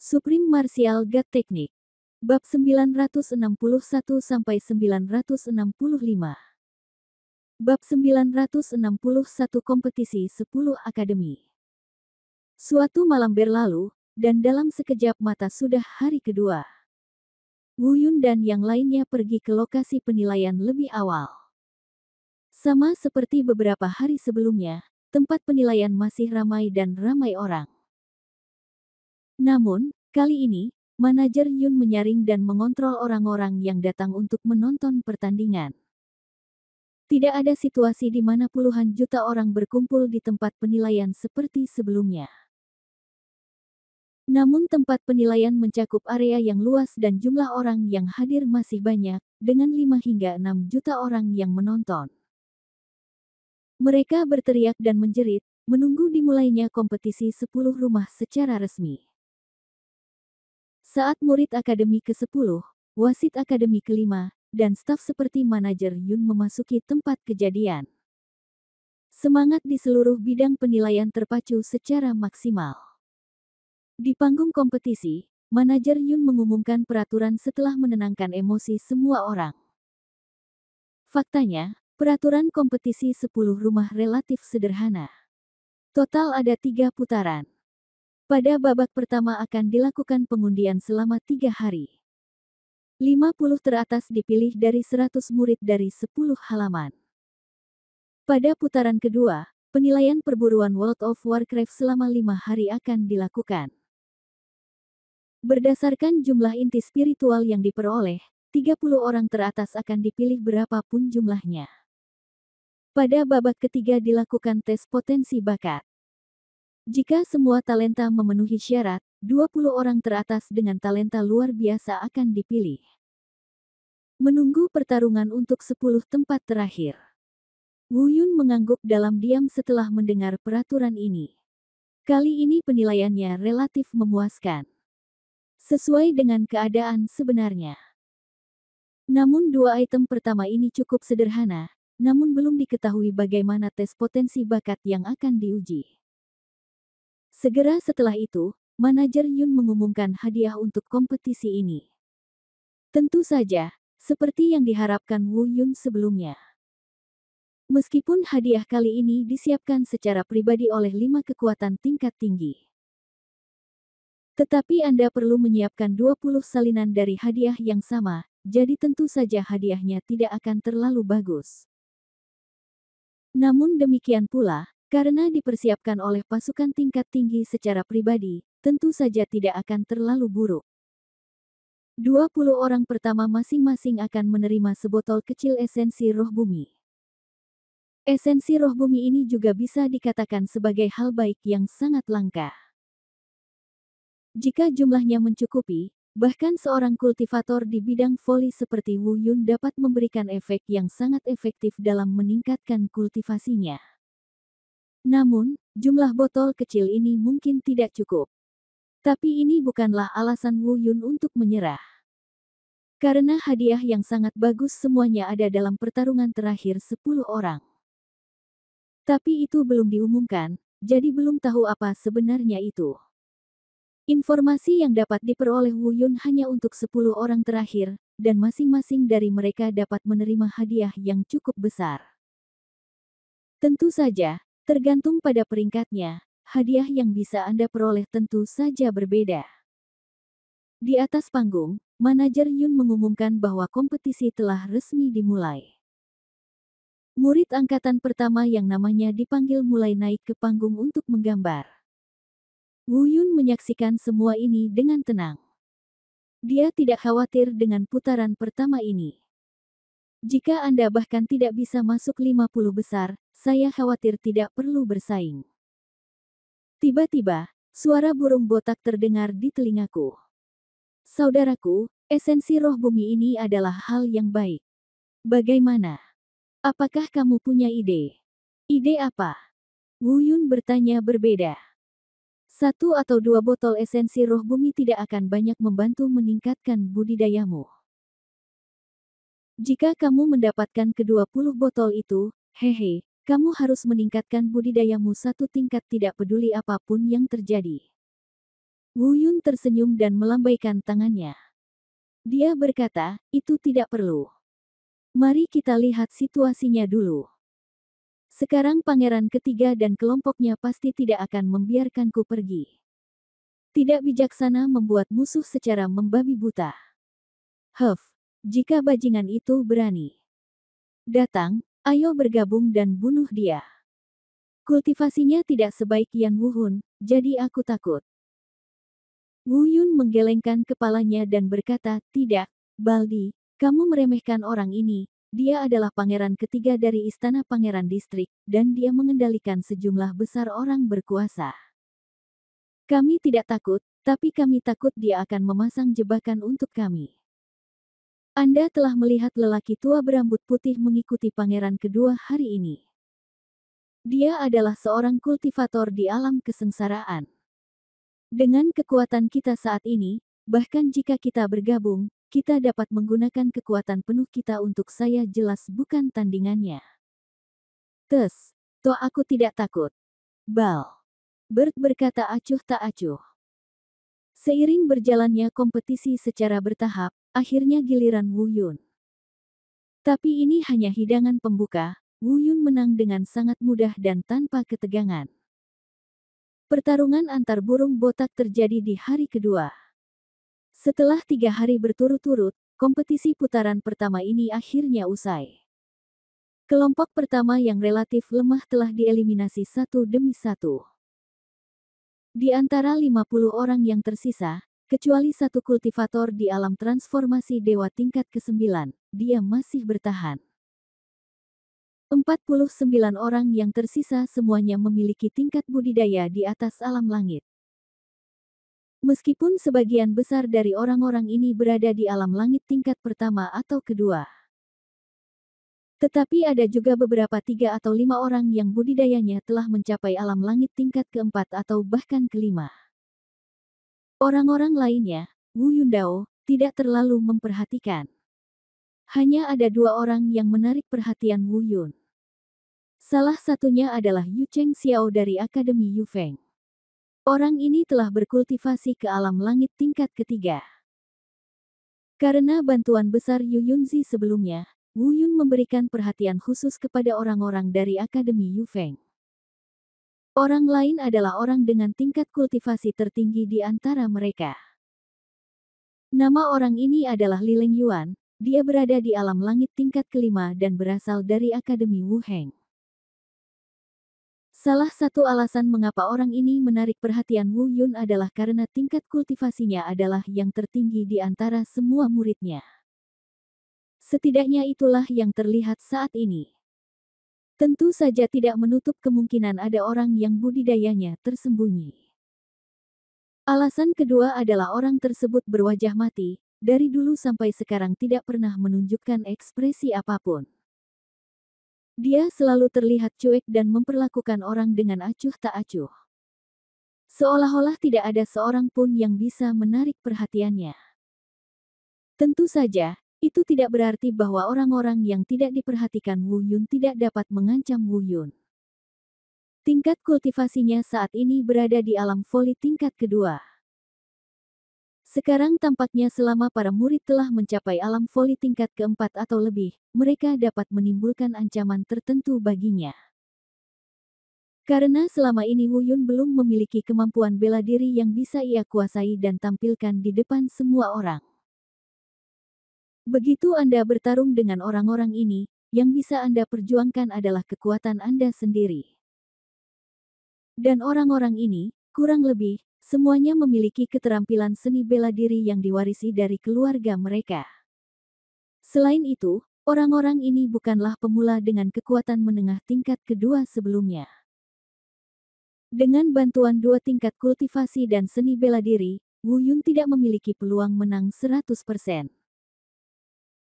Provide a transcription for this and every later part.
Supreme Martial God Technique. Bab 961-965. Bab 961 Kompetisi 10 Akademi. Suatu malam berlalu, dan dalam sekejap mata sudah hari kedua. Wu Yun dan yang lainnya pergi ke lokasi penilaian lebih awal. Sama seperti beberapa hari sebelumnya, tempat penilaian masih ramai dan ramai orang. Namun, kali ini, manajer Yun menyaring dan mengontrol orang-orang yang datang untuk menonton pertandingan. Tidak ada situasi di mana puluhan juta orang berkumpul di tempat penilaian seperti sebelumnya. Namun tempat penilaian mencakup area yang luas dan jumlah orang yang hadir masih banyak, dengan 5 hingga 6 juta orang yang menonton. Mereka berteriak dan menjerit, menunggu dimulainya kompetisi 10 rumah secara resmi. Saat murid akademi ke-10, wasit akademi ke-5, dan staf seperti manajer Yun memasuki tempat kejadian. Semangat di seluruh bidang penilaian terpacu secara maksimal. Di panggung kompetisi, manajer Yun mengumumkan peraturan setelah menenangkan emosi semua orang. Faktanya, peraturan kompetisi 10 rumah relatif sederhana. Total ada 3 putaran. Pada babak pertama akan dilakukan pengundian selama 3 hari. 50 teratas dipilih dari 100 murid dari 10 halaman. Pada putaran kedua, penilaian perburuan World of Warcraft selama 5 hari akan dilakukan. Berdasarkan jumlah inti spiritual yang diperoleh, 30 orang teratas akan dipilih berapapun jumlahnya. Pada babak ketiga dilakukan tes potensi bakat. Jika semua talenta memenuhi syarat, 20 orang teratas dengan talenta luar biasa akan dipilih. Menunggu pertarungan untuk 10 tempat terakhir. Wu Yun mengangguk dalam diam setelah mendengar peraturan ini. Kali ini penilaiannya relatif memuaskan. Sesuai dengan keadaan sebenarnya. Namun 2 item pertama ini cukup sederhana, namun belum diketahui bagaimana tes potensi bakat yang akan diuji. Segera setelah itu, manajer Yun mengumumkan hadiah untuk kompetisi ini. Tentu saja, seperti yang diharapkan Wu Yun sebelumnya. Meskipun hadiah kali ini disiapkan secara pribadi oleh 5 kekuatan tingkat tinggi. Tetapi Anda perlu menyiapkan 20 salinan dari hadiah yang sama, jadi tentu saja hadiahnya tidak akan terlalu bagus. Namun demikian pula, karena dipersiapkan oleh pasukan tingkat tinggi secara pribadi, tentu saja tidak akan terlalu buruk. 20 orang pertama masing-masing akan menerima sebotol kecil esensi roh bumi. Esensi roh bumi ini juga bisa dikatakan sebagai hal baik yang sangat langka. Jika jumlahnya mencukupi, bahkan seorang kultivator di bidang voli seperti Wu Yun dapat memberikan efek yang sangat efektif dalam meningkatkan kultivasinya. Namun, jumlah botol kecil ini mungkin tidak cukup. Tapi ini bukanlah alasan Wu Yun untuk menyerah. Karena hadiah yang sangat bagus semuanya ada dalam pertarungan terakhir 10 orang. Tapi itu belum diumumkan, jadi belum tahu apa sebenarnya itu. Informasi yang dapat diperoleh Wu Yun hanya untuk 10 orang terakhir, dan masing-masing dari mereka dapat menerima hadiah yang cukup besar. Tentu saja, tergantung pada peringkatnya, hadiah yang bisa Anda peroleh tentu saja berbeda. Di atas panggung, manajer Yun mengumumkan bahwa kompetisi telah resmi dimulai. Murid angkatan pertama yang namanya dipanggil mulai naik ke panggung untuk menggambar. Wu Yun menyaksikan semua ini dengan tenang. Dia tidak khawatir dengan putaran pertama ini. Jika Anda bahkan tidak bisa masuk 50 besar, saya khawatir tidak perlu bersaing. Tiba-tiba, suara burung botak terdengar di telingaku. Saudaraku, esensi roh bumi ini adalah hal yang baik. Bagaimana? Apakah kamu punya ide? Ide apa? Wu Yun bertanya berbeda. 1 atau 2 botol esensi roh bumi tidak akan banyak membantu meningkatkan budidayamu. Jika kamu mendapatkan ke-20 botol itu, hehe, kamu harus meningkatkan budidayamu 1 tingkat tidak peduli apapun yang terjadi. Wu Yun tersenyum dan melambaikan tangannya. Dia berkata, itu tidak perlu. Mari kita lihat situasinya dulu. Sekarang pangeran ketiga dan kelompoknya pasti tidak akan membiarkanku pergi. Tidak bijaksana membuat musuh secara membabi buta. Jika bajingan itu berani datang, ayo bergabung dan bunuh dia. Kultivasinya tidak sebaik Yan Wuhun, jadi aku takut. Wu Yun menggelengkan kepalanya dan berkata, tidak, Baldi, kamu meremehkan orang ini. Dia adalah pangeran ketiga dari istana pangeran distrik, dan dia mengendalikan sejumlah besar orang berkuasa. Kami tidak takut, tapi kami takut dia akan memasang jebakan untuk kami. Anda telah melihat lelaki tua berambut putih mengikuti pangeran kedua hari ini. Dia adalah seorang kultivator di alam kesengsaraan. Dengan kekuatan kita saat ini, bahkan jika kita bergabung, kita dapat menggunakan kekuatan penuh kita untuk saya jelas bukan tandingannya. Toh aku tidak takut. Bal. Bert berkata acuh tak acuh. Seiring berjalannya kompetisi secara bertahap, akhirnya giliran Wu Yun. Tapi ini hanya hidangan pembuka, Wu Yun menang dengan sangat mudah dan tanpa ketegangan. Pertarungan antar burung botak terjadi di hari kedua. Setelah 3 hari berturut-turut, kompetisi putaran pertama ini akhirnya usai. Kelompok pertama yang relatif lemah telah dieliminasi satu demi satu. Di antara 50 orang yang tersisa, kecuali satu kultivator di alam transformasi dewa tingkat ke-9, dia masih bertahan. 49 orang yang tersisa semuanya memiliki tingkat budidaya di atas alam langit. Meskipun sebagian besar dari orang-orang ini berada di alam langit tingkat pertama atau kedua. Tetapi ada juga beberapa 3 atau 5 orang yang budidayanya telah mencapai alam langit tingkat keempat atau bahkan kelima. Orang-orang lainnya, Wu Yundao, tidak terlalu memperhatikan. Hanya ada 2 orang yang menarik perhatian Wu Yun. Salah satunya adalah Yu Cheng Xiao dari Akademi Yu Feng. Orang ini telah berkultivasi ke alam langit tingkat ketiga. Karena bantuan besar Yu Yunzi sebelumnya, Wu Yun memberikan perhatian khusus kepada orang-orang dari Akademi Yu Feng. Orang lain adalah orang dengan tingkat kultivasi tertinggi di antara mereka. Nama orang ini adalah Li Leng Yuan, dia berada di alam langit tingkat kelima dan berasal dari Akademi Wu Heng. Salah satu alasan mengapa orang ini menarik perhatian Wu Yun adalah karena tingkat kultivasinya adalah yang tertinggi di antara semua muridnya. Setidaknya itulah yang terlihat saat ini. Tentu saja tidak menutup kemungkinan ada orang yang budidayanya tersembunyi. Alasan kedua adalah orang tersebut berwajah mati, dari dulu sampai sekarang tidak pernah menunjukkan ekspresi apapun. Dia selalu terlihat cuek dan memperlakukan orang dengan acuh tak acuh. Seolah-olah tidak ada seorang pun yang bisa menarik perhatiannya. Tentu saja, itu tidak berarti bahwa orang-orang yang tidak diperhatikan Wu Yun tidak dapat mengancam Wu Yun. Tingkat kultivasinya saat ini berada di alam voli tingkat kedua. Sekarang tampaknya selama para murid telah mencapai alam voli tingkat keempat atau lebih, mereka dapat menimbulkan ancaman tertentu baginya. Karena selama ini Wu Yun belum memiliki kemampuan bela diri yang bisa ia kuasai dan tampilkan di depan semua orang. Begitu Anda bertarung dengan orang-orang ini, yang bisa Anda perjuangkan adalah kekuatan Anda sendiri. Dan orang-orang ini, kurang lebih, semuanya memiliki keterampilan seni bela diri yang diwarisi dari keluarga mereka. Selain itu, orang-orang ini bukanlah pemula dengan kekuatan menengah tingkat kedua sebelumnya. Dengan bantuan 2 tingkat kultivasi dan seni bela diri, Wu Yun tidak memiliki peluang menang 100%.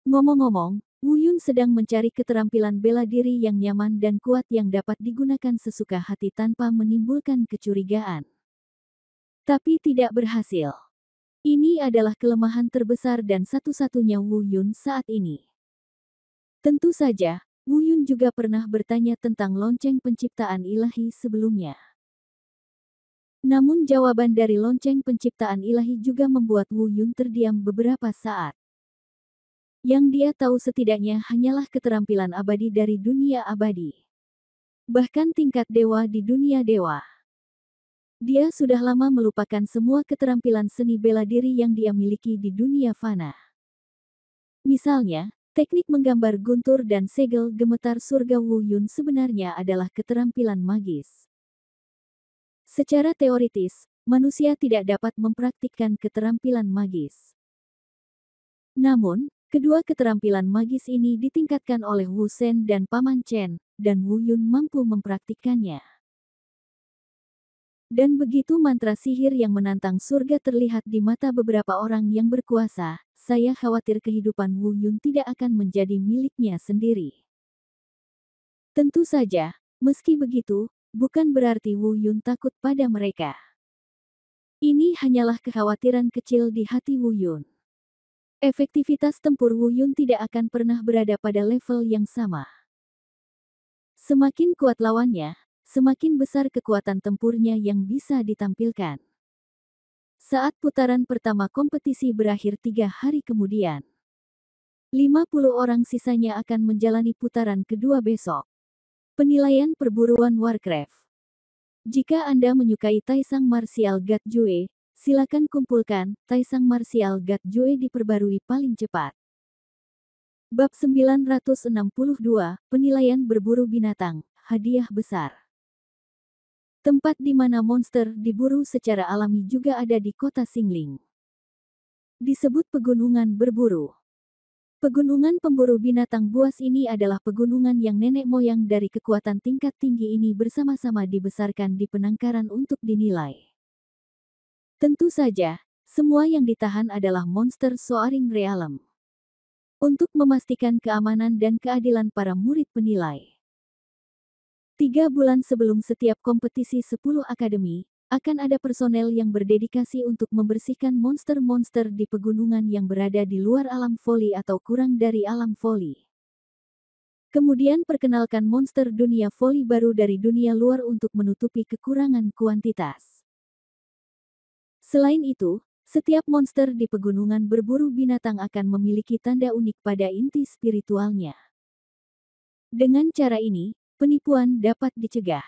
Ngomong-ngomong, Wu Yun sedang mencari keterampilan bela diri yang nyaman dan kuat yang dapat digunakan sesuka hati tanpa menimbulkan kecurigaan. Tapi tidak berhasil. Ini adalah kelemahan terbesar dan satu-satunya Wu Yun saat ini. Tentu saja, Wu Yun juga pernah bertanya tentang lonceng penciptaan ilahi sebelumnya. Namun jawaban dari lonceng penciptaan ilahi juga membuat Wu Yun terdiam beberapa saat. Yang dia tahu setidaknya hanyalah keterampilan abadi dari dunia abadi. Bahkan tingkat dewa di dunia dewa. Dia sudah lama melupakan semua keterampilan seni bela diri yang dia miliki di dunia fana. Misalnya, teknik menggambar guntur dan segel gemetar surga Wu Yun sebenarnya adalah keterampilan magis. Secara teoritis, manusia tidak dapat mempraktikkan keterampilan magis. Namun, kedua keterampilan magis ini ditingkatkan oleh Wu Shen dan Paman Chen, dan Wu Yun mampu mempraktikkannya. Dan begitu mantra sihir yang menantang surga terlihat di mata beberapa orang yang berkuasa, saya khawatir kehidupan Wu Yun tidak akan menjadi miliknya sendiri. Tentu saja, meski begitu, bukan berarti Wu Yun takut pada mereka. Ini hanyalah kekhawatiran kecil di hati Wu Yun. Efektivitas tempur Wu Yun tidak akan pernah berada pada level yang sama. Semakin kuat lawannya, semakin besar kekuatan tempurnya yang bisa ditampilkan. Saat putaran pertama kompetisi berakhir 3 hari kemudian, 50 orang sisanya akan menjalani putaran kedua besok. Penilaian perburuan Warcraft. Jika Anda menyukai Taisang Martial God Jue, silakan kumpulkan Taisang Martial God Jue diperbarui paling cepat. Bab 962, Penilaian Berburu Binatang, Hadiah Besar. Tempat di mana monster diburu secara alami juga ada di kota Singling. Disebut pegunungan berburu. Pegunungan pemburu binatang buas ini adalah pegunungan yang nenek moyang dari kekuatan tingkat tinggi ini bersama-sama dibesarkan di penangkaran untuk dinilai. Tentu saja, semua yang ditahan adalah monster Soaring Realm. Untuk memastikan keamanan dan keadilan para murid penilai. 3 bulan sebelum setiap kompetisi 10 akademi, akan ada personel yang berdedikasi untuk membersihkan monster-monster di pegunungan yang berada di luar alam voli atau kurang dari alam voli. Kemudian perkenalkan monster dunia voli baru dari dunia luar untuk menutupi kekurangan kuantitas. Selain itu, setiap monster di pegunungan berburu binatang akan memiliki tanda unik pada inti spiritualnya. Dengan cara ini, penipuan dapat dicegah.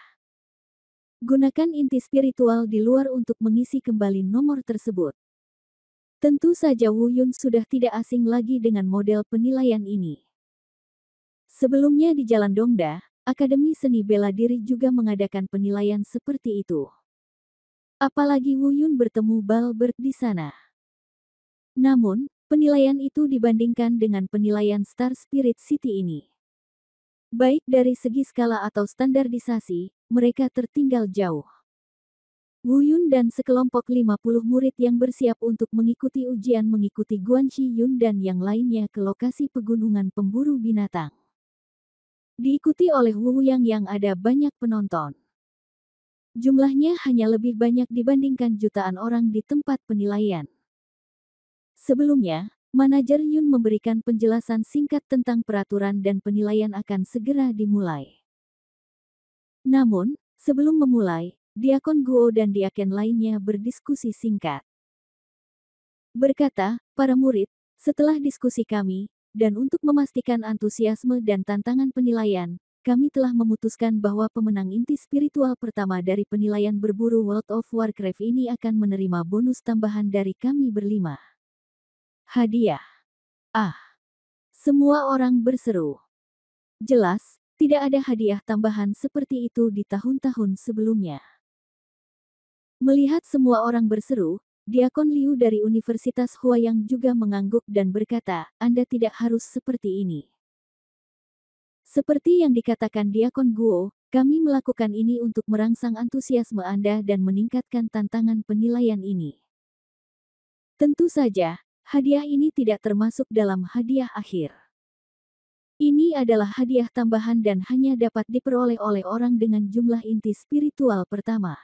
Gunakan inti spiritual di luar untuk mengisi kembali nomor tersebut. Tentu saja Wu Yun sudah tidak asing lagi dengan model penilaian ini. Sebelumnya di Jalan Dongda, Akademi Seni Bela Diri juga mengadakan penilaian seperti itu. Apalagi Wu Yun bertemu Balbert di sana. Namun, penilaian itu dibandingkan dengan penilaian Star Spirit City ini. Baik dari segi skala atau standarisasi, mereka tertinggal jauh. Wu Yun dan sekelompok 50 murid yang bersiap untuk mengikuti ujian mengikuti Guan Shi Yun dan yang lainnya ke lokasi pegunungan pemburu binatang. Diikuti oleh Wu Yang yang ada banyak penonton. Jumlahnya hanya lebih banyak dibandingkan jutaan orang di tempat penilaian. Sebelumnya, Manajer Yun memberikan penjelasan singkat tentang peraturan dan penilaian akan segera dimulai. Namun, sebelum memulai, Diakon Guo dan diaken lainnya berdiskusi singkat. Berkata, para murid, setelah diskusi kami, dan untuk memastikan antusiasme dan tantangan penilaian, kami telah memutuskan bahwa pemenang inti spiritual pertama dari penilaian berburu World of Warcraft ini akan menerima bonus tambahan dari kami berlima. Hadiah. Ah! Semua orang berseru. Jelas, tidak ada hadiah tambahan seperti itu di tahun-tahun sebelumnya. Melihat semua orang berseru, Diakon Liu dari Universitas Huayang juga mengangguk dan berkata, Anda tidak harus seperti ini. Seperti yang dikatakan Diakon Guo, kami melakukan ini untuk merangsang antusiasme Anda dan meningkatkan tantangan penilaian ini. Tentu saja, hadiah ini tidak termasuk dalam hadiah akhir. Ini adalah hadiah tambahan dan hanya dapat diperoleh oleh orang dengan jumlah inti spiritual pertama.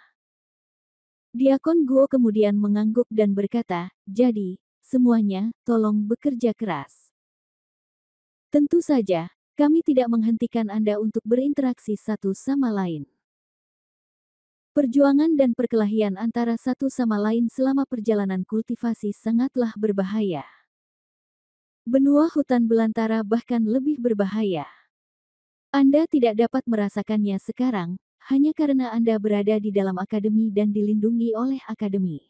Diakon Guo kemudian mengangguk dan berkata, jadi, semuanya, tolong bekerja keras. Tentu saja, kami tidak menghentikan Anda untuk berinteraksi satu sama lain. Perjuangan dan perkelahian antara satu sama lain selama perjalanan kultivasi sangatlah berbahaya. Benua hutan belantara bahkan lebih berbahaya. Anda tidak dapat merasakannya sekarang, hanya karena Anda berada di dalam akademi dan dilindungi oleh akademi.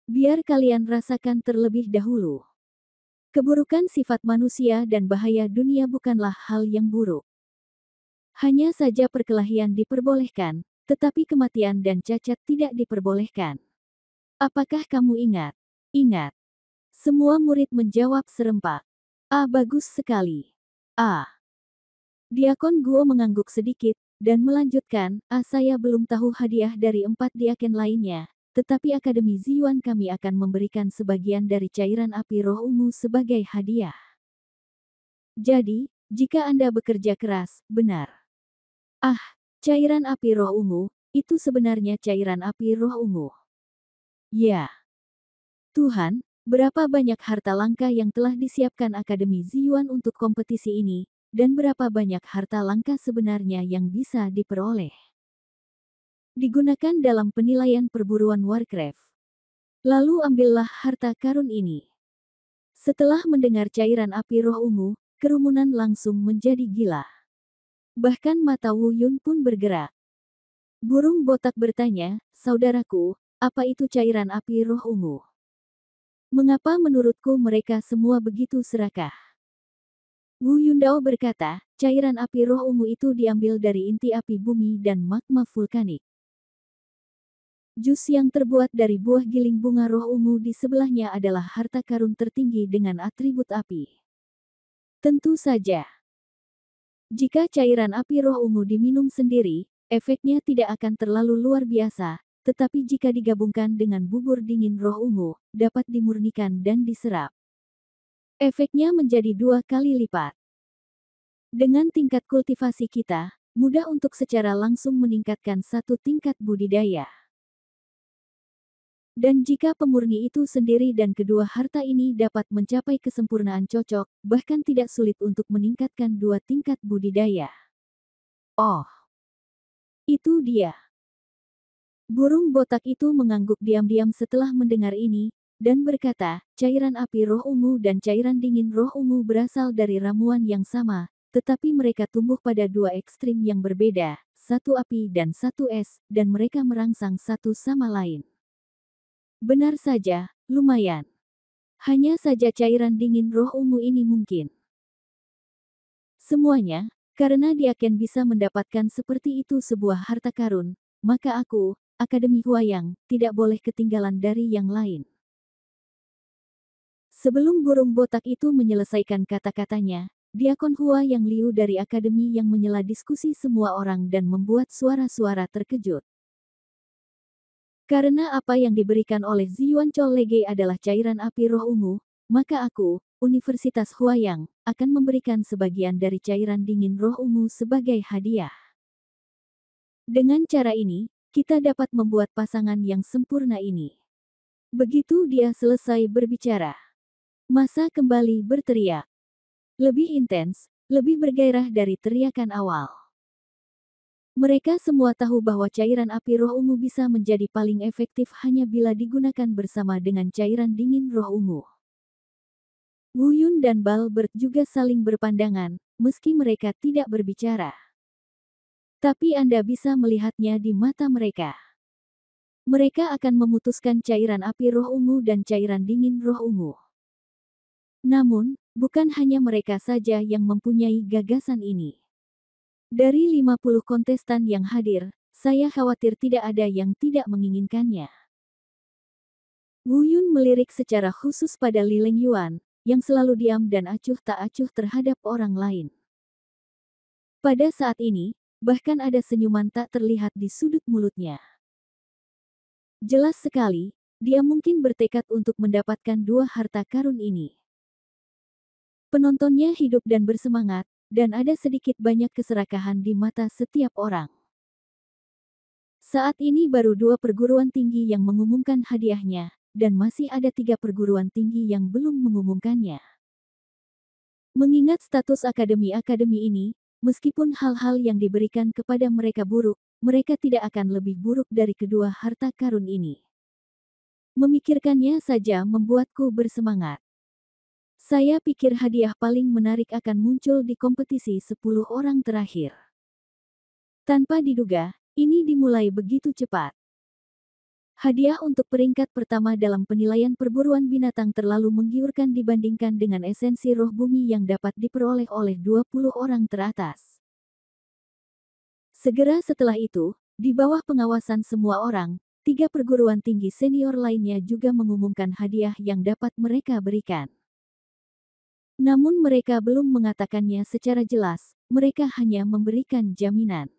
Biar kalian rasakan terlebih dahulu. Keburukan sifat manusia dan bahaya dunia bukanlah hal yang buruk. Hanya saja perkelahian diperbolehkan, tetapi kematian dan cacat tidak diperbolehkan. Apakah kamu ingat? Ingat. Semua murid menjawab serempak. Bagus sekali. Diakon Guo mengangguk sedikit, dan melanjutkan, saya belum tahu hadiah dari 4 diaken lainnya, tetapi Akademi Ziyuan kami akan memberikan sebagian dari cairan api roh ungu sebagai hadiah. Jadi, jika Anda bekerja keras, benar. Cairan api roh ungu, itu sebenarnya cairan api roh ungu. Ya. Tuhan, berapa banyak harta langka yang telah disiapkan Akademi Ziyuan untuk kompetisi ini, dan berapa banyak harta langka sebenarnya yang bisa diperoleh. Digunakan dalam penilaian perburuan Warcraft. Lalu ambillah harta karun ini. Setelah mendengar cairan api roh ungu, kerumunan langsung menjadi gila. Bahkan mata Wu Yun pun bergerak. Burung botak bertanya, saudaraku, apa itu cairan api roh ungu? Mengapa menurutku mereka semua begitu serakah? Wu Yundao berkata, cairan api roh ungu itu diambil dari inti api bumi dan magma vulkanik. Jus yang terbuat dari buah giling bunga roh ungu di sebelahnya adalah harta karun tertinggi dengan atribut api. Tentu saja. Jika cairan api roh ungu diminum sendiri, efeknya tidak akan terlalu luar biasa, tetapi jika digabungkan dengan bubur dingin roh ungu, dapat dimurnikan dan diserap. Efeknya menjadi 2 kali lipat. Dengan tingkat kultivasi kita, mudah untuk secara langsung meningkatkan 1 tingkat budidaya. Dan jika pemurni itu sendiri dan kedua harta ini dapat mencapai kesempurnaan cocok, bahkan tidak sulit untuk meningkatkan 2 tingkat budidaya. Itu dia. Burung botak itu mengangguk diam-diam setelah mendengar ini, dan berkata, cairan api roh ungu dan cairan dingin roh ungu berasal dari ramuan yang sama, tetapi mereka tumbuh pada 2 ekstrim yang berbeda, satu api dan satu es, dan mereka merangsang satu sama lain. Benar saja, lumayan. Hanya saja cairan dingin roh ungu ini mungkin. Semuanya, karena Diaken bisa mendapatkan seperti itu sebuah harta karun, maka aku, Akademi Huayang, tidak boleh ketinggalan dari yang lain. Sebelum burung botak itu menyelesaikan kata-katanya, Diakon Hua yang Liu dari Akademi yang menyela diskusi semua orang dan membuat suara-suara terkejut. Karena apa yang diberikan oleh Ziyuan Chollege adalah cairan api roh ungu, maka aku, Universitas Huayang, akan memberikan sebagian dari cairan dingin roh ungu sebagai hadiah. Dengan cara ini, kita dapat membuat pasangan yang sempurna ini. Begitu dia selesai berbicara, massa kembali berteriak. Lebih intens, lebih bergairah dari teriakan awal. Mereka semua tahu bahwa cairan api roh ungu bisa menjadi paling efektif hanya bila digunakan bersama dengan cairan dingin roh ungu. Wu Yun dan Balbert juga saling berpandangan, meski mereka tidak berbicara. Tapi Anda bisa melihatnya di mata mereka. Mereka akan memutuskan cairan api roh ungu dan cairan dingin roh ungu. Namun, bukan hanya mereka saja yang mempunyai gagasan ini. Dari 50 kontestan yang hadir, saya khawatir tidak ada yang tidak menginginkannya. Wu Yun melirik secara khusus pada Li Lengyuan, yang selalu diam dan acuh tak acuh terhadap orang lain. Pada saat ini, bahkan ada senyuman tak terlihat di sudut mulutnya. Jelas sekali, dia mungkin bertekad untuk mendapatkan 2 harta karun ini. Penontonnya hidup dan bersemangat, dan ada sedikit banyak keserakahan di mata setiap orang. Saat ini baru 2 perguruan tinggi yang mengumumkan hadiahnya, dan masih ada 3 perguruan tinggi yang belum mengumumkannya. Mengingat status akademi-akademi ini, meskipun hal-hal yang diberikan kepada mereka buruk, mereka tidak akan lebih buruk dari kedua harta karun ini. Memikirkannya saja membuatku bersemangat. Saya pikir hadiah paling menarik akan muncul di kompetisi 10 orang terakhir. Tanpa diduga, ini dimulai begitu cepat. Hadiah untuk peringkat pertama dalam penilaian perburuan binatang terlalu menggiurkan dibandingkan dengan esensi roh bumi yang dapat diperoleh oleh 20 orang teratas. Segera setelah itu, di bawah pengawasan semua orang, 3 perguruan tinggi senior lainnya juga mengumumkan hadiah yang dapat mereka berikan. Namun mereka belum mengatakannya secara jelas, mereka hanya memberikan jaminan.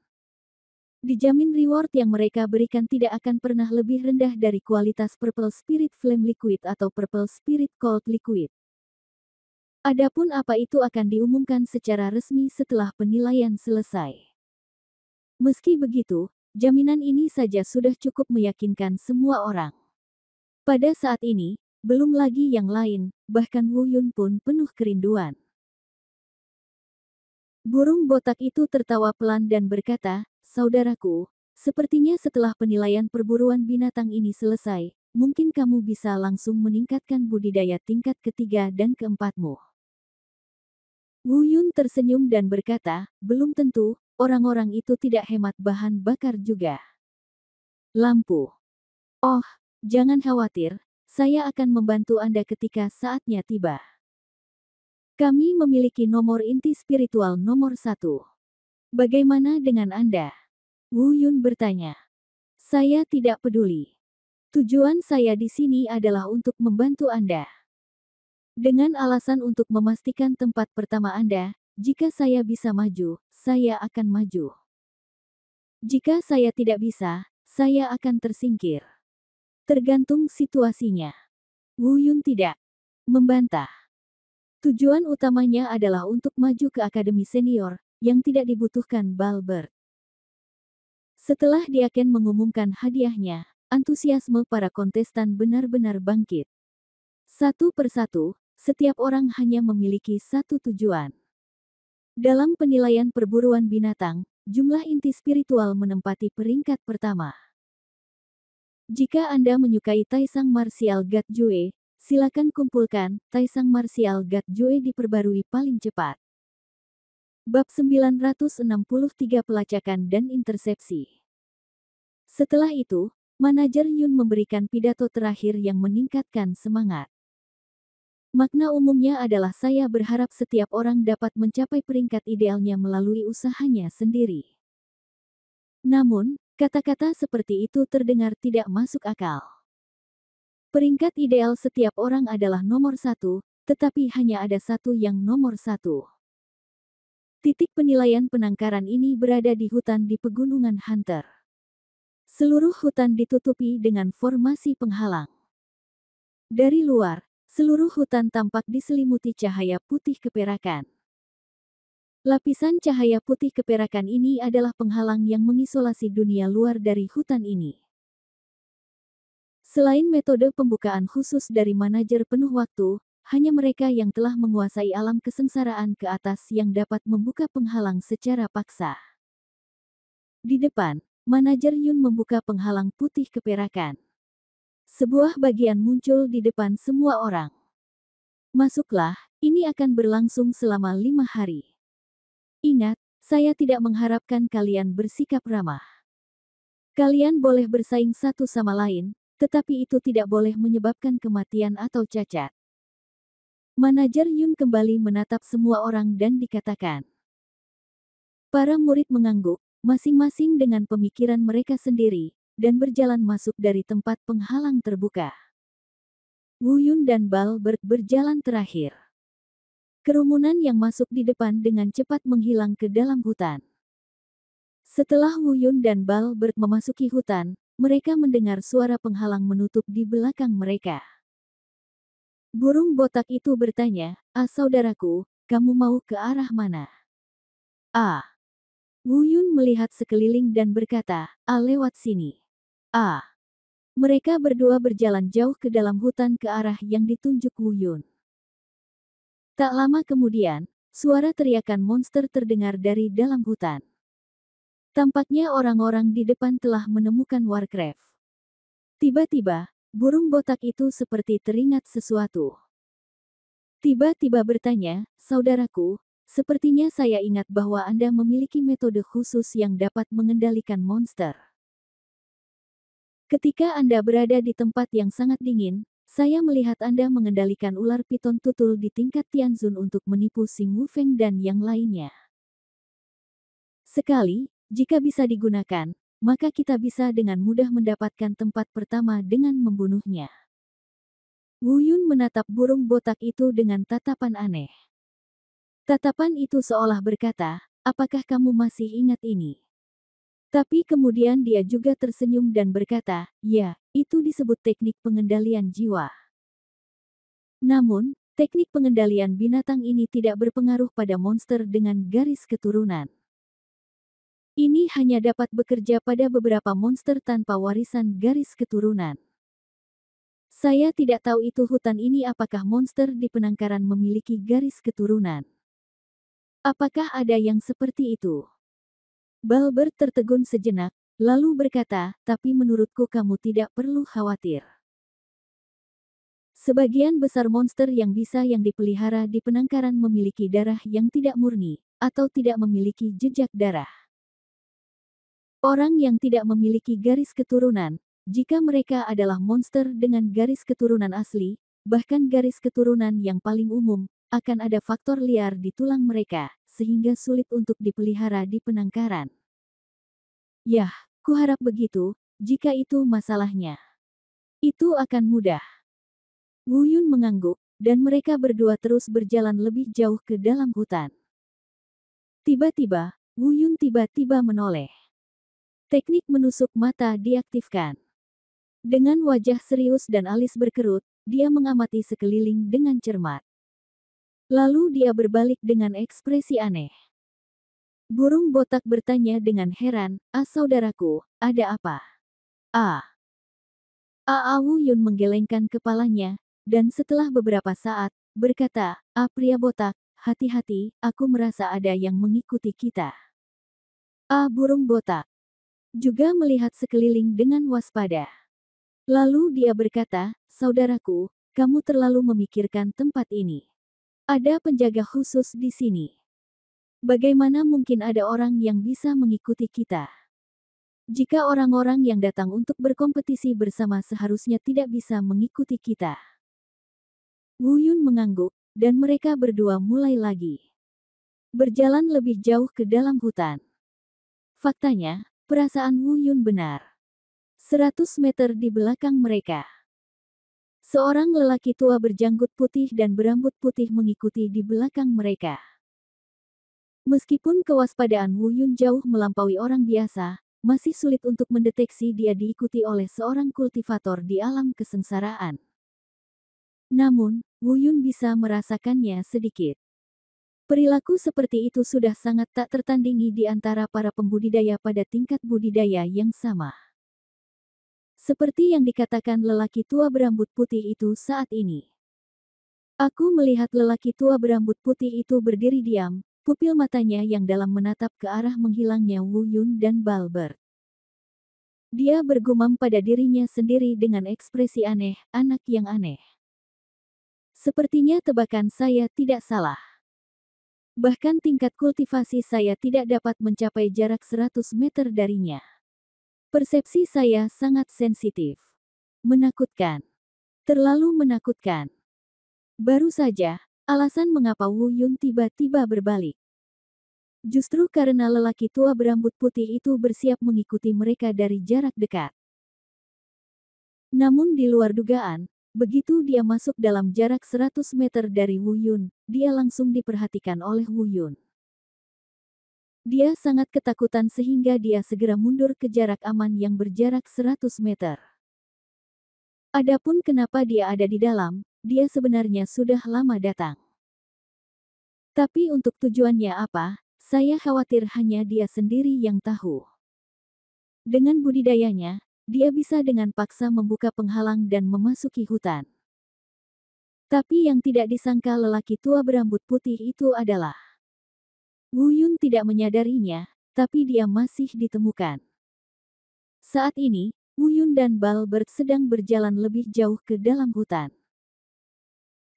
Dijamin reward yang mereka berikan tidak akan pernah lebih rendah dari kualitas Purple Spirit Flame Liquid atau Purple Spirit Cold Liquid. Adapun apa itu akan diumumkan secara resmi setelah penilaian selesai. Meski begitu, jaminan ini saja sudah cukup meyakinkan semua orang. Pada saat ini, belum lagi yang lain, bahkan Wu Yun pun penuh kerinduan. Burung botak itu tertawa pelan dan berkata, "Saudaraku, sepertinya setelah penilaian perburuan binatang ini selesai, mungkin kamu bisa langsung meningkatkan budidaya tingkat ketiga dan keempatmu." Wu Yun tersenyum dan berkata, "Belum tentu, orang-orang itu tidak hemat bahan bakar juga." Lampu. Oh, jangan khawatir, saya akan membantu Anda ketika saatnya tiba. Kami memiliki nomor inti spiritual nomor 1. Bagaimana dengan Anda? Wu Yun bertanya. Saya tidak peduli. Tujuan saya di sini adalah untuk membantu Anda. Dengan alasan untuk memastikan tempat pertama Anda, jika saya bisa maju, saya akan maju. Jika saya tidak bisa, saya akan tersingkir. Tergantung situasinya. Wu Yun tidak membantah. Tujuan utamanya adalah untuk maju ke akademi senior, yang tidak dibutuhkan Balbert. Setelah Diaken mengumumkan hadiahnya, antusiasme para kontestan benar-benar bangkit. Satu persatu, setiap orang hanya memiliki satu tujuan. Dalam penilaian perburuan binatang, jumlah inti spiritual menempati peringkat pertama. Jika Anda menyukai Taisang Martial God Jue, silakan kumpulkan Taisang Martial God Jue diperbarui paling cepat. Bab 963 Pelacakan dan Intersepsi. Setelah itu, manajer Yun memberikan pidato terakhir yang meningkatkan semangat. Makna umumnya adalah saya berharap setiap orang dapat mencapai peringkat idealnya melalui usahanya sendiri. Namun, kata-kata seperti itu terdengar tidak masuk akal. Peringkat ideal setiap orang adalah nomor 1, tetapi hanya ada satu yang nomor 1. Titik penilaian penangkaran ini berada di hutan di pegunungan Hunter. Seluruh hutan ditutupi dengan formasi penghalang. Dari luar, seluruh hutan tampak diselimuti cahaya putih keperakan. Lapisan cahaya putih keperakan ini adalah penghalang yang mengisolasi dunia luar dari hutan ini. Selain metode pembukaan khusus dari manajer penuh waktu, hanya mereka yang telah menguasai alam kesengsaraan ke atas yang dapat membuka penghalang secara paksa. Di depan, manajer Yun membuka penghalang putih keperakan. Sebuah bagian muncul di depan semua orang. Masuklah, ini akan berlangsung selama 5 hari. Ingat, saya tidak mengharapkan kalian bersikap ramah. Kalian boleh bersaing satu sama lain, tetapi itu tidak boleh menyebabkan kematian atau cacat. Manajer Yun kembali menatap semua orang dan dikatakan. Para murid mengangguk, masing-masing dengan pemikiran mereka sendiri, dan berjalan masuk dari tempat penghalang terbuka. Wu Yun dan Balbert berjalan terakhir. Kerumunan yang masuk di depan dengan cepat menghilang ke dalam hutan. Setelah Wu Yun dan Balbert memasuki hutan, mereka mendengar suara penghalang menutup di belakang mereka. Burung botak itu bertanya, saudaraku, kamu mau ke arah mana?" Wu Yun melihat sekeliling dan berkata, "Lewat sini." Mereka berdua berjalan jauh ke dalam hutan ke arah yang ditunjuk Wu Yun. Tak lama kemudian, suara teriakan monster terdengar dari dalam hutan. Tampaknya orang-orang di depan telah menemukan Warcraft. Tiba-tiba, burung botak itu seperti teringat sesuatu. Tiba-tiba bertanya, "Saudaraku, sepertinya saya ingat bahwa Anda memiliki metode khusus yang dapat mengendalikan monster. Ketika Anda berada di tempat yang sangat dingin, saya melihat Anda mengendalikan ular piton tutul di tingkat Tianzun untuk menipu Xing Wufeng dan yang lainnya. Sekali, jika bisa digunakan, maka kita bisa dengan mudah mendapatkan tempat pertama dengan membunuhnya." Wu Yun menatap burung botak itu dengan tatapan aneh. Tatapan itu seolah berkata, "Apakah kamu masih ingat ini?" Tapi kemudian dia juga tersenyum dan berkata, "Ya, itu disebut teknik pengendalian jiwa." Namun, teknik pengendalian binatang ini tidak berpengaruh pada monster dengan garis keturunan. Ini hanya dapat bekerja pada beberapa monster tanpa warisan garis keturunan. Saya tidak tahu itu hutan ini apakah monster di penangkaran memiliki garis keturunan. Apakah ada yang seperti itu? Balbert tertegun sejenak, lalu berkata, "Tapi menurutku kamu tidak perlu khawatir. Sebagian besar monster yang dipelihara di penangkaran memiliki darah yang tidak murni, atau tidak memiliki jejak darah. Orang yang tidak memiliki garis keturunan, jika mereka adalah monster dengan garis keturunan asli, bahkan garis keturunan yang paling umum, akan ada faktor liar di tulang mereka, sehingga sulit untuk dipelihara di penangkaran." "Yah, kuharap begitu, jika itu masalahnya. Itu akan mudah." Wu Yun mengangguk, dan mereka berdua terus berjalan lebih jauh ke dalam hutan. Tiba-tiba, Wu Yun tiba-tiba menoleh. Teknik menusuk mata diaktifkan. Dengan wajah serius dan alis berkerut, dia mengamati sekeliling dengan cermat. Lalu dia berbalik dengan ekspresi aneh. Burung botak bertanya dengan heran, saudaraku, ada apa?" Wu Yun menggelengkan kepalanya, dan setelah beberapa saat, berkata, Pria botak, hati-hati, aku merasa ada yang mengikuti kita." Burung botak juga melihat sekeliling dengan waspada. Lalu dia berkata, "Saudaraku, kamu terlalu memikirkan tempat ini. Ada penjaga khusus di sini. Bagaimana mungkin ada orang yang bisa mengikuti kita? Jika orang-orang yang datang untuk berkompetisi bersama seharusnya tidak bisa mengikuti kita." Wu Yun mengangguk, dan mereka berdua mulai lagi berjalan lebih jauh ke dalam hutan. Faktanya, perasaan Wu Yun benar. 100 meter di belakang mereka, seorang lelaki tua berjanggut putih dan berambut putih mengikuti di belakang mereka. Meskipun kewaspadaan Wu Yun jauh melampaui orang biasa, masih sulit untuk mendeteksi dia diikuti oleh seorang kultivator di alam kesengsaraan. Namun, Wu Yun bisa merasakannya sedikit. Perilaku seperti itu sudah sangat tak tertandingi di antara para pembudidaya pada tingkat budidaya yang sama. Seperti yang dikatakan lelaki tua berambut putih itu saat ini. Aku melihat lelaki tua berambut putih itu berdiri diam, pupil matanya yang dalam menatap ke arah menghilangnya Wu Yun dan Balbert. Dia bergumam pada dirinya sendiri dengan ekspresi aneh, anak yang aneh. Sepertinya tebakan saya tidak salah. Bahkan tingkat kultivasi saya tidak dapat mencapai jarak 100 meter darinya. Persepsi saya sangat sensitif. Menakutkan. Terlalu menakutkan. Baru saja, alasan mengapa Wu Yun tiba-tiba berbalik. Justru karena lelaki tua berambut putih itu bersiap mengikuti mereka dari jarak dekat. Namun di luar dugaan, begitu dia masuk dalam jarak 100 meter dari Wu Yun, dia langsung diperhatikan oleh Wu Yun. Dia sangat ketakutan sehingga dia segera mundur ke jarak aman yang berjarak 100 meter. Adapun kenapa dia ada di dalam, dia sebenarnya sudah lama datang. Tapi untuk tujuannya apa, saya khawatir hanya dia sendiri yang tahu. Dengan budidayanya, dia bisa dengan paksa membuka penghalang dan memasuki hutan. Tapi yang tidak disangka lelaki tua berambut putih itu adalah Wu Yun tidak menyadarinya, tapi dia masih ditemukan. Saat ini, Wu Yun dan Balbert sedang berjalan lebih jauh ke dalam hutan.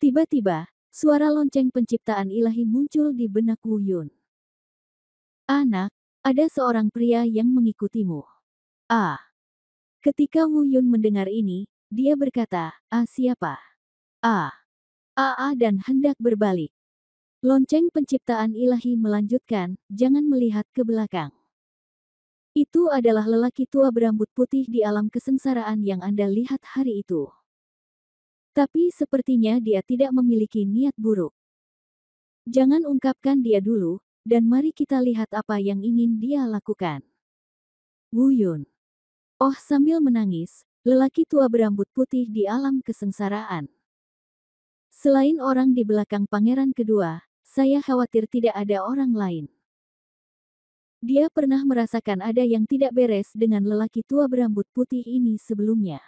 Tiba-tiba, suara lonceng penciptaan ilahi muncul di benak Wu Yun. Anak, ada seorang pria yang mengikutimu. Ah. Ketika Wu Yun mendengar ini, dia berkata, siapa? Ah. Dan hendak berbalik. Lonceng penciptaan ilahi melanjutkan, jangan melihat ke belakang. Itu adalah lelaki tua berambut putih di alam kesengsaraan yang Anda lihat hari itu. Tapi sepertinya dia tidak memiliki niat buruk. Jangan ungkapkan dia dulu, dan mari kita lihat apa yang ingin dia lakukan. Wu Yun. Oh, sambil menangis, lelaki tua berambut putih di alam kesengsaraan. Selain orang di belakang pangeran kedua, saya khawatir tidak ada orang lain. Dia pernah merasakan ada yang tidak beres dengan lelaki tua berambut putih ini sebelumnya.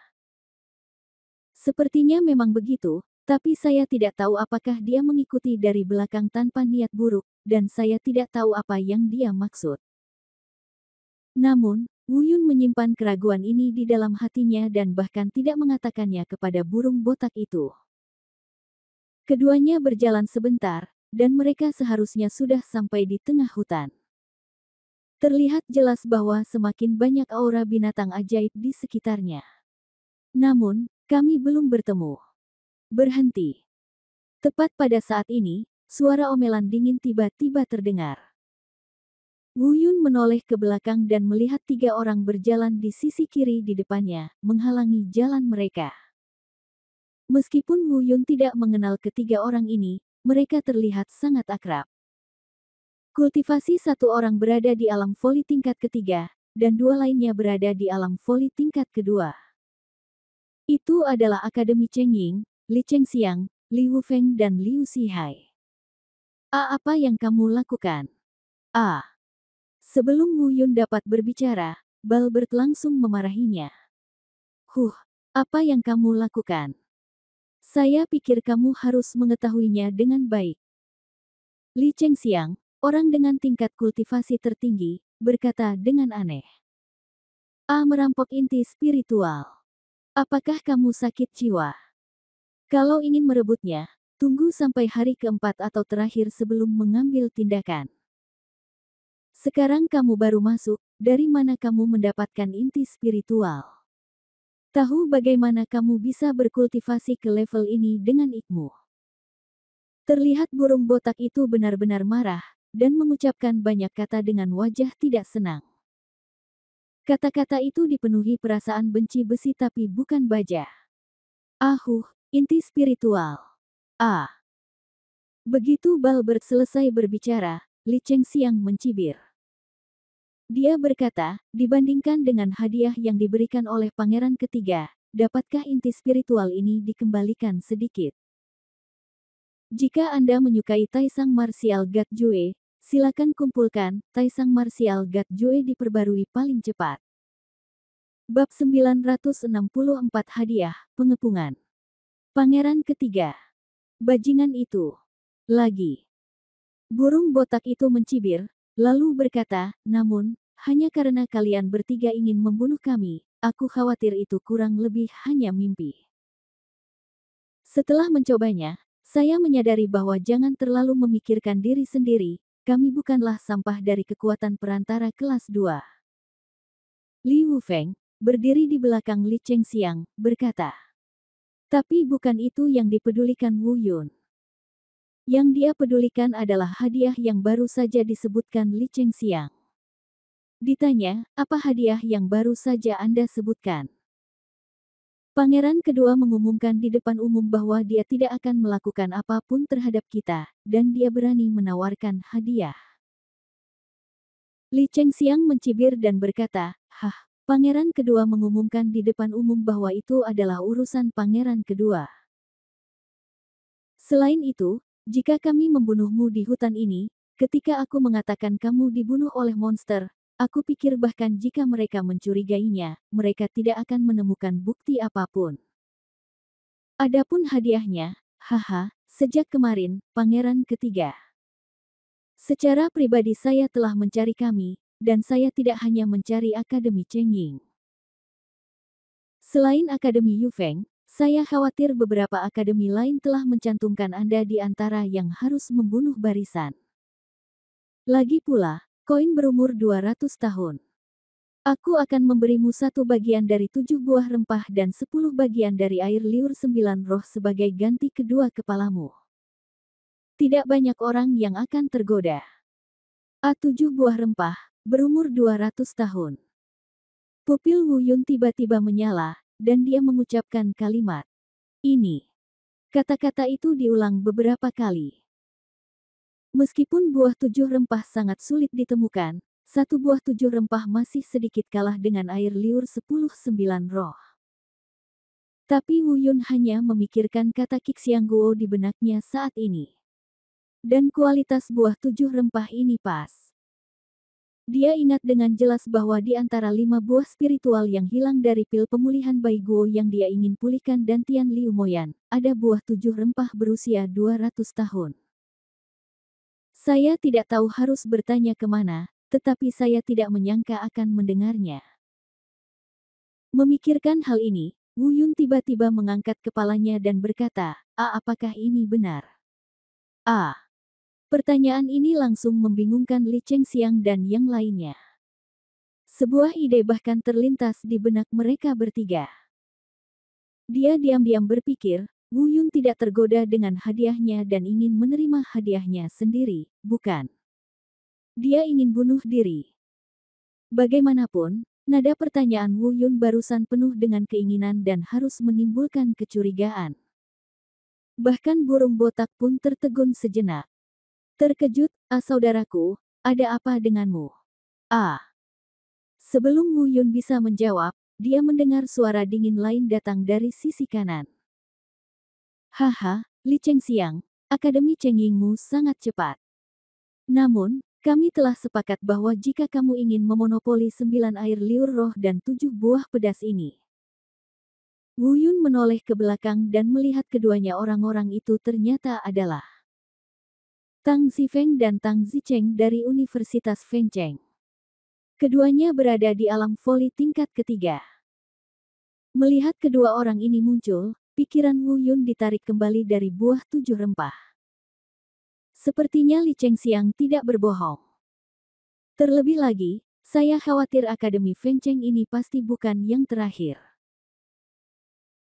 Sepertinya memang begitu, tapi saya tidak tahu apakah dia mengikuti dari belakang tanpa niat buruk, dan saya tidak tahu apa yang dia maksud. Namun, Wu Yun menyimpan keraguan ini di dalam hatinya dan bahkan tidak mengatakannya kepada burung botak itu. Keduanya berjalan sebentar, dan mereka seharusnya sudah sampai di tengah hutan. Terlihat jelas bahwa semakin banyak aura binatang ajaib di sekitarnya. Namun, kami belum bertemu. Berhenti. Tepat pada saat ini, suara omelan dingin tiba-tiba terdengar. Wu Yun menoleh ke belakang dan melihat 3 orang berjalan di sisi kiri di depannya, menghalangi jalan mereka. Meskipun Wu Yun tidak mengenal ketiga orang ini, mereka terlihat sangat akrab. Kultivasi satu orang berada di alam voli tingkat ketiga, dan 2 lainnya berada di alam voli tingkat kedua. Itu adalah Akademi Cheng Ying, Li Chengxiang, Li Wufeng dan Liu Xihai. Apa yang kamu lakukan? Sebelum Wu Yun dapat berbicara, Balbert langsung memarahinya. Apa yang kamu lakukan? Saya pikir kamu harus mengetahuinya dengan baik. Li Chengxiang, orang dengan tingkat kultivasi tertinggi, berkata dengan aneh. Merampok inti spiritual. Apakah kamu sakit jiwa? Kalau ingin merebutnya, tunggu sampai hari keempat atau terakhir sebelum mengambil tindakan. Sekarang kamu baru masuk, dari mana kamu mendapatkan inti spiritual? Tahu bagaimana kamu bisa berkultivasi ke level ini dengan ilmu? Terlihat burung botak itu benar-benar marah, dan mengucapkan banyak kata dengan wajah tidak senang. Kata-kata itu dipenuhi perasaan benci besi tapi bukan baja. Inti spiritual. Begitu Balbert selesai berbicara, Li Chengxiang mencibir. Dia berkata, dibandingkan dengan hadiah yang diberikan oleh pangeran ketiga, dapatkah inti spiritual ini dikembalikan sedikit? Jika Anda menyukai Taisang Martial God Jue, silakan kumpulkan Taisang Martial God Jue diperbarui paling cepat. Bab 964 Hadiah, Pengepungan. Pangeran ketiga. Bajingan itu. Lagi. Burung botak itu mencibir, lalu berkata, namun, hanya karena kalian bertiga ingin membunuh kami, aku khawatir itu kurang lebih hanya mimpi. Setelah mencobanya, saya menyadari bahwa jangan terlalu memikirkan diri sendiri, kami bukanlah sampah dari kekuatan perantara kelas 2. Li Wufeng, berdiri di belakang Li Chengxiang, berkata. Tapi bukan itu yang dipedulikan Wu Yun. Yang dia pedulikan adalah hadiah yang baru saja disebutkan Li Chengxiang. Ditanya, apa hadiah yang baru saja Anda sebutkan? Pangeran kedua mengumumkan di depan umum bahwa dia tidak akan melakukan apapun terhadap kita, dan dia berani menawarkan hadiah. Li Chengxiang mencibir dan berkata, Pangeran kedua mengumumkan di depan umum bahwa itu adalah urusan pangeran kedua. Selain itu, jika kami membunuhmu di hutan ini, ketika aku mengatakan kamu dibunuh oleh monster, aku pikir bahkan jika mereka mencurigainya, mereka tidak akan menemukan bukti apapun. Adapun hadiahnya, sejak kemarin, pangeran ketiga. Secara pribadi saya telah mencari kami, dan saya tidak hanya mencari Akademi Chengying. Selain Akademi Yufeng, saya khawatir beberapa akademi lain telah mencantumkan Anda di antara yang harus membunuh barisan. Lagi pula, koin berumur 200 tahun. Aku akan memberimu 1 bagian dari 7 buah rempah dan 10 bagian dari air liur 9 roh sebagai ganti kedua kepalamu. Tidak banyak orang yang akan tergoda. A7 buah rempah, berumur 200 tahun. Pupil Wu Yun tiba-tiba menyala, dan dia mengucapkan kalimat ini. Kata-kata itu diulang beberapa kali. Meskipun buah 7 rempah sangat sulit ditemukan, 1 buah 7 rempah masih sedikit kalah dengan air liur 10-9 roh. Tapi Wu Yun hanya memikirkan kata Qixiang Guo di benaknya saat ini. Dan kualitas buah 7 rempah ini pas. Dia ingat dengan jelas bahwa di antara 5 buah spiritual yang hilang dari pil pemulihan Bai Guo yang dia ingin pulihkan dan Tian Liu Moyan, ada buah 7 rempah berusia 200 tahun. Saya tidak tahu harus bertanya kemana, tetapi saya tidak menyangka akan mendengarnya. Memikirkan hal ini, Wu Yun tiba-tiba mengangkat kepalanya dan berkata, apakah ini benar? Pertanyaan ini langsung membingungkan Li Chengxiang dan yang lainnya. Sebuah ide bahkan terlintas di benak mereka bertiga. Dia diam-diam berpikir, Wu Yun tidak tergoda dengan hadiahnya dan ingin menerima hadiahnya sendiri, bukan? Dia ingin bunuh diri. Bagaimanapun, nada pertanyaan Wu Yun barusan penuh dengan keinginan dan harus menimbulkan kecurigaan. Bahkan burung botak pun tertegun sejenak. Terkejut, saudaraku, ada apa denganmu? Sebelum Wu Yun bisa menjawab, dia mendengar suara dingin lain datang dari sisi kanan. Haha, Li Chengxiang, Akademi Chengyingmu sangat cepat. Namun, kami telah sepakat bahwa jika kamu ingin memonopoli 9 air liur roh dan 7 buah pedas ini. Wu Yun menoleh ke belakang dan melihat keduanya orang-orang itu ternyata adalah Tang Zifeng dan Tang Zicheng dari Universitas Fengcheng. Keduanya berada di alam voli tingkat ketiga. Melihat kedua orang ini muncul, pikiran Wu Yun ditarik kembali dari buah 7 rempah. Sepertinya Li Chengxiang tidak berbohong. Terlebih lagi, saya khawatir Akademi Fengcheng ini pasti bukan yang terakhir.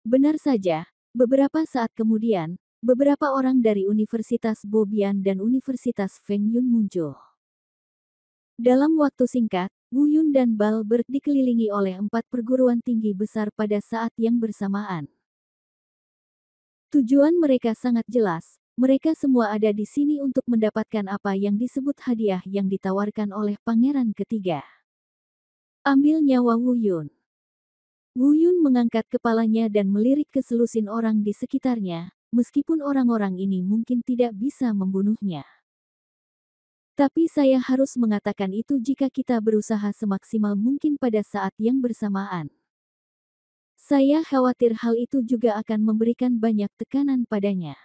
Benar saja, beberapa saat kemudian, beberapa orang dari Universitas Bobian dan Universitas Feng Yun muncul. Dalam waktu singkat, Wu Yun dan Balbert dikelilingi oleh 4 perguruan tinggi besar pada saat yang bersamaan. Tujuan mereka sangat jelas, mereka semua ada di sini untuk mendapatkan apa yang disebut hadiah yang ditawarkan oleh pangeran ketiga. Ambil nyawa Wu Yun. Wu Yun mengangkat kepalanya dan melirik ke selusin orang di sekitarnya, meskipun orang-orang ini mungkin tidak bisa membunuhnya. Tapi saya harus mengatakan itu jika kita berusaha semaksimal mungkin pada saat yang bersamaan. Saya khawatir hal itu juga akan memberikan banyak tekanan padanya.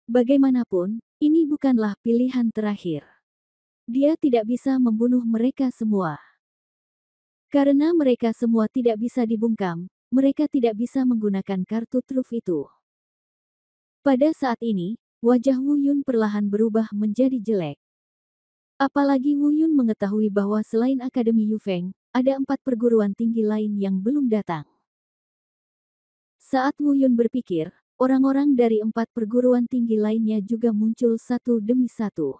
Bagaimanapun, ini bukanlah pilihan terakhir. Dia tidak bisa membunuh mereka semua. Karena mereka semua tidak bisa dibungkam, mereka tidak bisa menggunakan kartu truf itu. Pada saat ini, wajah Wu Yun perlahan berubah menjadi jelek. Apalagi Wu Yun mengetahui bahwa selain Akademi Yufeng, ada 4 perguruan tinggi lain yang belum datang. Saat Wu Yun berpikir, orang-orang dari 4 perguruan tinggi lainnya juga muncul satu demi satu.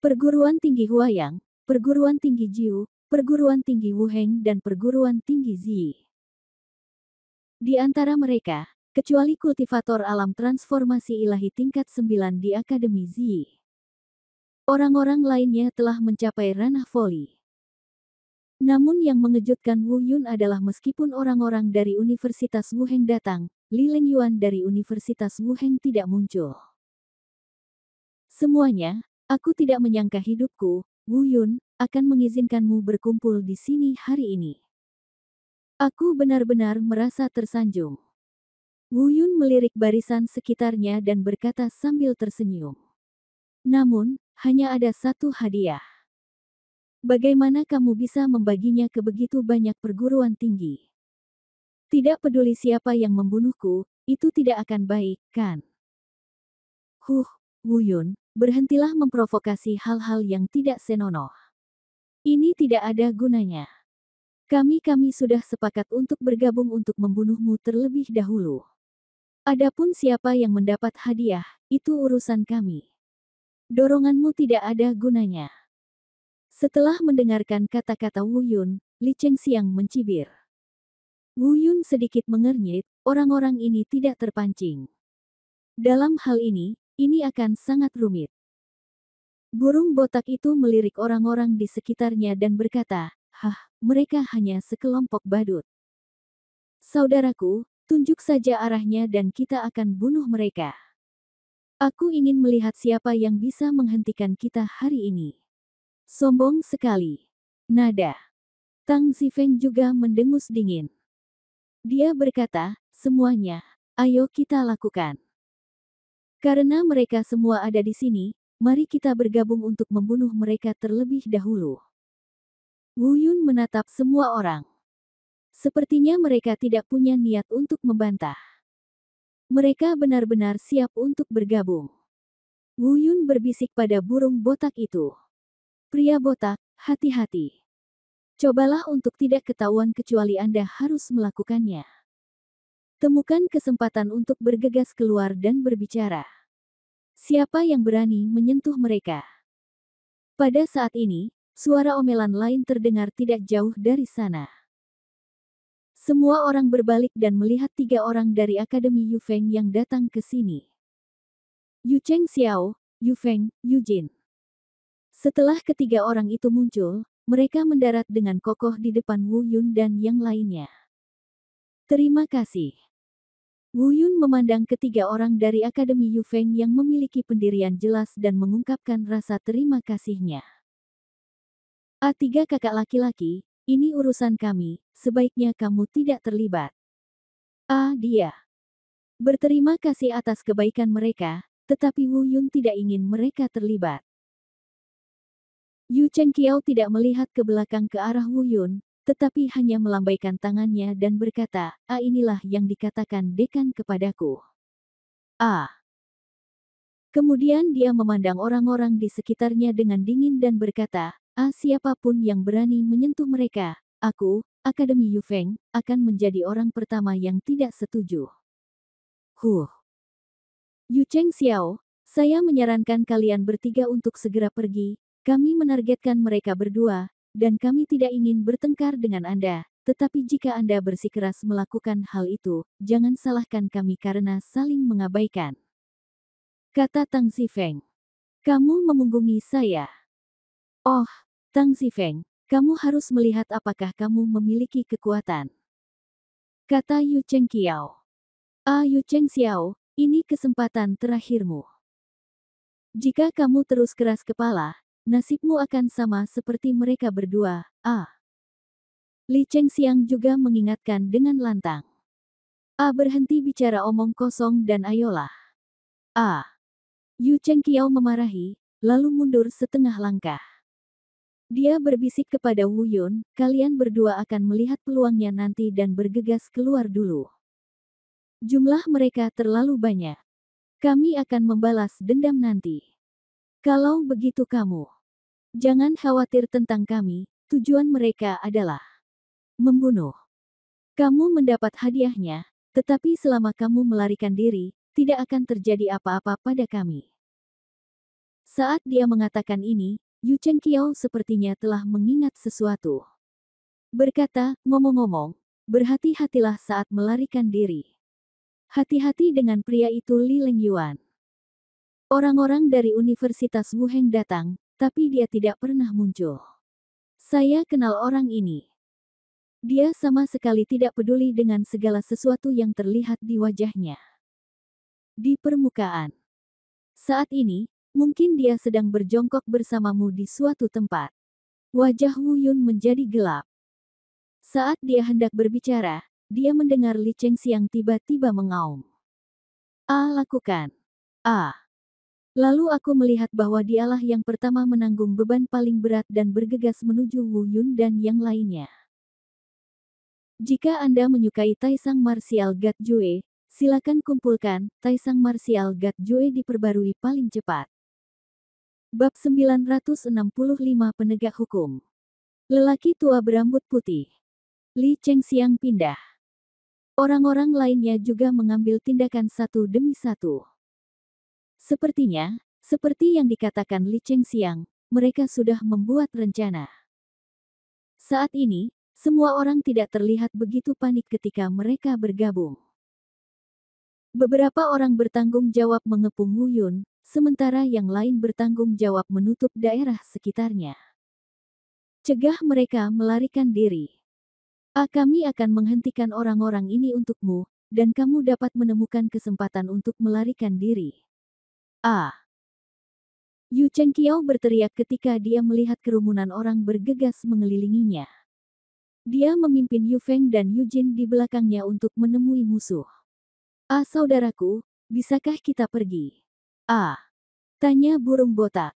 Perguruan Tinggi Huayang, Perguruan Tinggi Jiu, Perguruan Tinggi Wuheng dan Perguruan Tinggi Zi. Di antara mereka, kecuali kultivator alam transformasi ilahi tingkat 9 di Akademi Zi. Orang-orang lainnya telah mencapai ranah voli. Namun yang mengejutkan Wu Yun adalah meskipun orang-orang dari Universitas Wuheng datang, Li Lengyuan dari Universitas Wuheng tidak muncul. Semuanya, aku tidak menyangka hidupku, Wu Yun, akan mengizinkanmu berkumpul di sini hari ini. Aku benar-benar merasa tersanjung. Wu Yun melirik barisan sekitarnya dan berkata sambil tersenyum. Namun, hanya ada satu hadiah. Bagaimana kamu bisa membaginya ke begitu banyak perguruan tinggi? Tidak peduli siapa yang membunuhku, itu tidak akan baik, kan? Wu Yun, berhentilah memprovokasi hal-hal yang tidak senonoh. Ini tidak ada gunanya. Kami sudah sepakat untuk bergabung untuk membunuhmu terlebih dahulu. Adapun siapa yang mendapat hadiah, itu urusan kami. Doronganmu tidak ada gunanya. Setelah mendengarkan kata-kata Wu Yun, Li Chengxiang mencibir. Wu Yun sedikit mengernyit, orang-orang ini tidak terpancing. Dalam hal ini akan sangat rumit. Burung botak itu melirik orang-orang di sekitarnya dan berkata, "Hah, mereka hanya sekelompok badut. Saudaraku, tunjuk saja arahnya dan kita akan bunuh mereka. Aku ingin melihat siapa yang bisa menghentikan kita hari ini." Sombong sekali. Nada. Tang Zifeng juga mendengus dingin. Dia berkata, "Semuanya, ayo kita lakukan. Karena mereka semua ada di sini, mari kita bergabung untuk membunuh mereka terlebih dahulu." Wu Yun menatap semua orang. Sepertinya mereka tidak punya niat untuk membantah. Mereka benar-benar siap untuk bergabung. Wu Yun berbisik pada burung botak itu. "Pria botak, hati-hati. Cobalah untuk tidak ketahuan kecuali Anda harus melakukannya. Temukan kesempatan untuk bergegas keluar dan berbicara. Siapa yang berani menyentuh mereka?" Pada saat ini, suara omelan lain terdengar tidak jauh dari sana. Semua orang berbalik dan melihat 3 orang dari Akademi Yu Feng yang datang ke sini. Yu Cheng Xiao, Yu Feng, Yu Jin. Setelah ketiga orang itu muncul, mereka mendarat dengan kokoh di depan Wu Yun dan yang lainnya. "Terima kasih." Wu Yun memandang ketiga orang dari Akademi Yu Feng yang memiliki pendirian jelas dan mengungkapkan rasa terima kasihnya. "A3 kakak laki-laki, ini urusan kami, sebaiknya kamu tidak terlibat." Dia berterima kasih atas kebaikan mereka, tetapi Wu Yun tidak ingin mereka terlibat. Yu Chengqiao tidak melihat ke belakang ke arah Wu Yun, tetapi hanya melambaikan tangannya dan berkata, Inilah yang dikatakan dekan kepadaku." Kemudian dia memandang orang-orang di sekitarnya dengan dingin dan berkata, Siapapun yang berani menyentuh mereka, aku, Akademi Yu Feng, akan menjadi orang pertama yang tidak setuju." Yu Cheng Xiao, saya menyarankan kalian bertiga untuk segera pergi. Kami menargetkan mereka berdua, dan kami tidak ingin bertengkar dengan Anda. Tetapi jika Anda bersikeras melakukan hal itu, jangan salahkan kami karena saling mengabaikan. Kata Tang Zifeng. "Kamu memunggungi saya." "Oh, Tang Zifeng, kamu harus melihat apakah kamu memiliki kekuatan," kata Yu Chengqiao. Yu Cheng Xiao, ini kesempatan terakhirmu. Jika kamu terus keras kepala, nasibmu akan sama seperti mereka berdua. Li Chengxiang juga mengingatkan dengan lantang. Berhenti bicara omong kosong dan ayolah. Yu Chengqiao memarahi, lalu mundur setengah langkah. Dia berbisik kepada Wu Yun, kalian berdua akan melihat peluangnya nanti dan bergegas keluar dulu. Jumlah mereka terlalu banyak. Kami akan membalas dendam nanti. Kalau begitu kamu, jangan khawatir tentang kami, tujuan mereka adalah membunuh. Kamu mendapat hadiahnya, tetapi selama kamu melarikan diri, tidak akan terjadi apa-apa pada kami. Saat dia mengatakan ini, Yu Chengqiao sepertinya telah mengingat sesuatu. Berkata, ngomong-ngomong, berhati-hatilah saat melarikan diri. Hati-hati dengan pria itu Li Lengyuan. Orang-orang dari Universitas Wuheng datang, tapi dia tidak pernah muncul. Saya kenal orang ini. Dia sama sekali tidak peduli dengan segala sesuatu yang terlihat di wajahnya. Di permukaan. Saat ini, mungkin dia sedang berjongkok bersamamu di suatu tempat. Wajah Wu Yun menjadi gelap. Saat dia hendak berbicara, dia mendengar Li Chengxiang tiba-tiba mengaum. Lakukan. Lalu aku melihat bahwa dialah yang pertama menanggung beban paling berat dan bergegas menuju Wu Yun dan yang lainnya. Jika Anda menyukai Taisang Martial God Jue, silakan kumpulkan Taisang Martial God Jue diperbarui paling cepat. Bab 965 Penegak Hukum. Lelaki tua berambut putih. Li Chengxiang pindah. Orang-orang lainnya juga mengambil tindakan satu demi satu. Sepertinya, seperti yang dikatakan Li Chengxiang, mereka sudah membuat rencana. Saat ini, semua orang tidak terlihat begitu panik ketika mereka bergabung. Beberapa orang bertanggung jawab mengepung Wu Yun, sementara yang lain bertanggung jawab menutup daerah sekitarnya. Cegah mereka melarikan diri. Kami akan menghentikan orang-orang ini untukmu, dan kamu dapat menemukan kesempatan untuk melarikan diri. Yu Chengqiao berteriak ketika dia melihat kerumunan orang bergegas mengelilinginya. Dia memimpin Yu Feng dan Yu Jin di belakangnya untuk menemui musuh. Saudaraku, bisakah kita pergi? Tanya burung botak.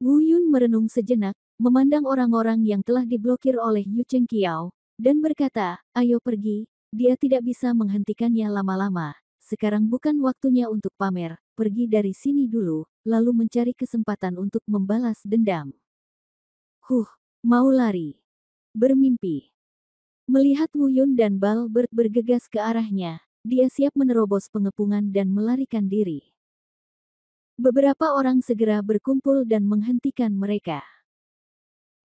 Wu Yun merenung sejenak, memandang orang-orang yang telah diblokir oleh Yu Chengqiao, dan berkata, ayo pergi, dia tidak bisa menghentikannya lama-lama. Sekarang bukan waktunya untuk pamer, pergi dari sini dulu, lalu mencari kesempatan untuk membalas dendam. Mau lari. Bermimpi. Melihat Wu Yun dan Balbert bergegas ke arahnya, dia siap menerobos pengepungan dan melarikan diri. Beberapa orang segera berkumpul dan menghentikan mereka.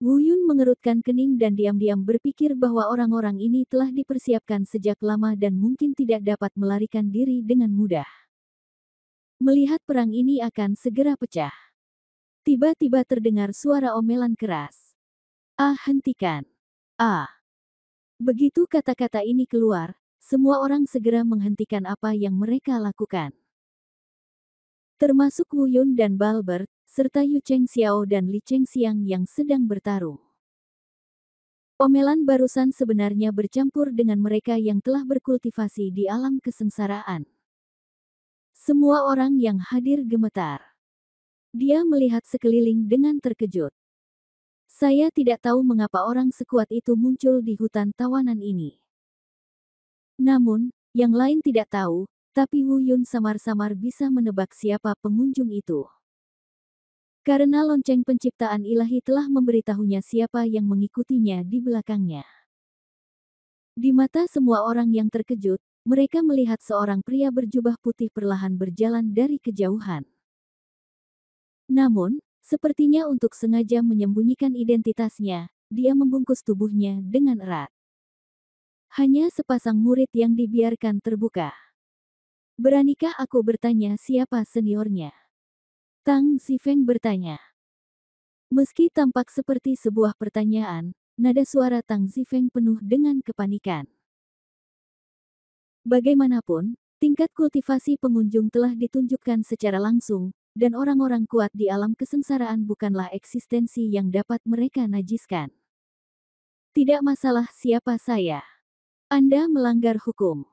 Wu Yun mengerutkan kening dan diam-diam berpikir bahwa orang-orang ini telah dipersiapkan sejak lama dan mungkin tidak dapat melarikan diri dengan mudah. Melihat perang ini akan segera pecah. Tiba-tiba terdengar suara omelan keras. Hentikan. Begitu kata-kata ini keluar, semua orang segera menghentikan apa yang mereka lakukan. Termasuk Wu Yun dan Balbert, serta Yu Chengxiao dan Li Chengxiang yang sedang bertarung. Omelan barusan sebenarnya bercampur dengan mereka yang telah berkultivasi di alam kesengsaraan. Semua orang yang hadir gemetar. Dia melihat sekeliling dengan terkejut. Saya tidak tahu mengapa orang sekuat itu muncul di hutan tawanan ini. Namun, yang lain tidak tahu, tapi Wu Yun samar-samar bisa menebak siapa pengunjung itu. Karena lonceng penciptaan ilahi telah memberitahunya siapa yang mengikutinya di belakangnya. Di mata semua orang yang terkejut, mereka melihat seorang pria berjubah putih perlahan berjalan dari kejauhan. Namun, sepertinya untuk sengaja menyembunyikan identitasnya, dia membungkus tubuhnya dengan erat. Hanya sepasang murid yang dibiarkan terbuka. Beranikah aku bertanya siapa seniornya? Tang Zifeng bertanya. Meski tampak seperti sebuah pertanyaan, nada suara Tang Zifeng penuh dengan kepanikan. Bagaimanapun, tingkat kultivasi pengunjung telah ditunjukkan secara langsung, dan orang-orang kuat di alam kesengsaraan bukanlah eksistensi yang dapat mereka najiskan. Tidak masalah siapa saya. Anda melanggar hukum.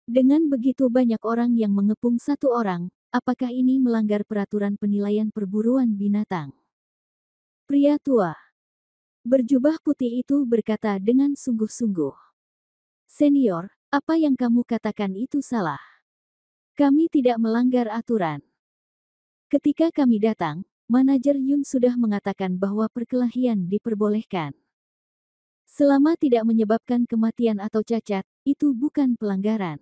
Dengan begitu banyak orang yang mengepung satu orang, apakah ini melanggar peraturan penilaian perburuan binatang? Pria tua berjubah putih itu berkata dengan sungguh-sungguh. Senior, apa yang kamu katakan itu salah. Kami tidak melanggar aturan. Ketika kami datang, manajer Yun sudah mengatakan bahwa perkelahian diperbolehkan. Selama tidak menyebabkan kematian atau cacat, itu bukan pelanggaran.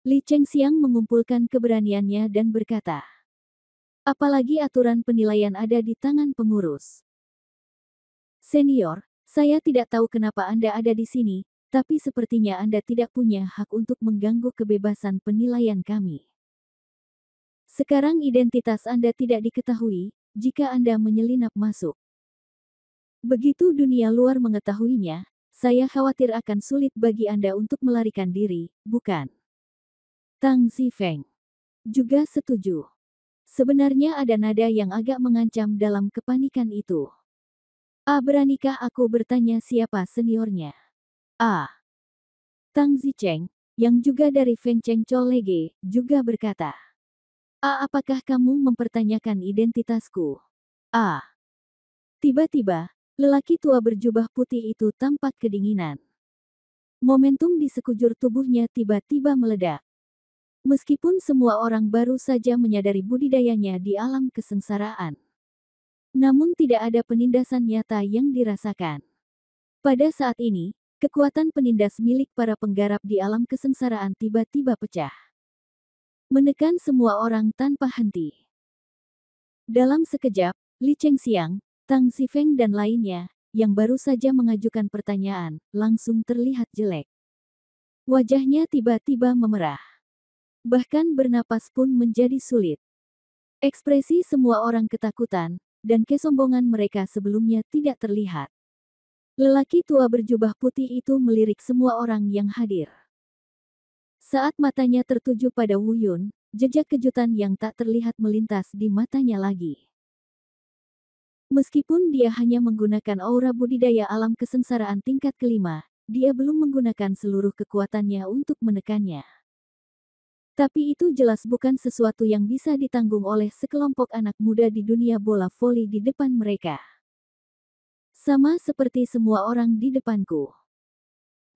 Li Chengxiang mengumpulkan keberaniannya dan berkata, apalagi aturan penilaian ada di tangan pengurus. Senior, saya tidak tahu kenapa Anda ada di sini, tapi sepertinya Anda tidak punya hak untuk mengganggu kebebasan penilaian kami. Sekarang identitas Anda tidak diketahui, jika Anda menyelinap masuk. Begitu dunia luar mengetahuinya, saya khawatir akan sulit bagi Anda untuk melarikan diri, bukan? Tang Zifeng juga setuju. Sebenarnya ada nada yang agak mengancam dalam kepanikan itu. Beranikah aku bertanya siapa seniornya? Tang Zicheng, yang juga dari Feng Cheng Chol Lege, juga berkata. Apakah kamu mempertanyakan identitasku? Ah, tiba-tiba, lelaki tua berjubah putih itu tampak kedinginan. Momentum di sekujur tubuhnya tiba-tiba meledak. Meskipun semua orang baru saja menyadari budidayanya di alam kesengsaraan. Namun tidak ada penindasan nyata yang dirasakan. Pada saat ini, kekuatan penindas milik para penggarap di alam kesengsaraan tiba-tiba pecah. Menekan semua orang tanpa henti. Dalam sekejap, Li Chengxiang, Tang Zifeng dan lainnya, yang baru saja mengajukan pertanyaan, langsung terlihat jelek. Wajahnya tiba-tiba memerah. Bahkan bernapas pun menjadi sulit. Ekspresi semua orang ketakutan, dan kesombongan mereka sebelumnya tidak terlihat. Lelaki tua berjubah putih itu melirik semua orang yang hadir. Saat matanya tertuju pada Wu Yun, jejak kejutan yang tak terlihat melintas di matanya lagi. Meskipun dia hanya menggunakan aura budidaya alam kesengsaraan tingkat kelima, dia belum menggunakan seluruh kekuatannya untuk menekannya. Tapi itu jelas bukan sesuatu yang bisa ditanggung oleh sekelompok anak muda di dunia bola voli di depan mereka. Sama seperti semua orang di depanku.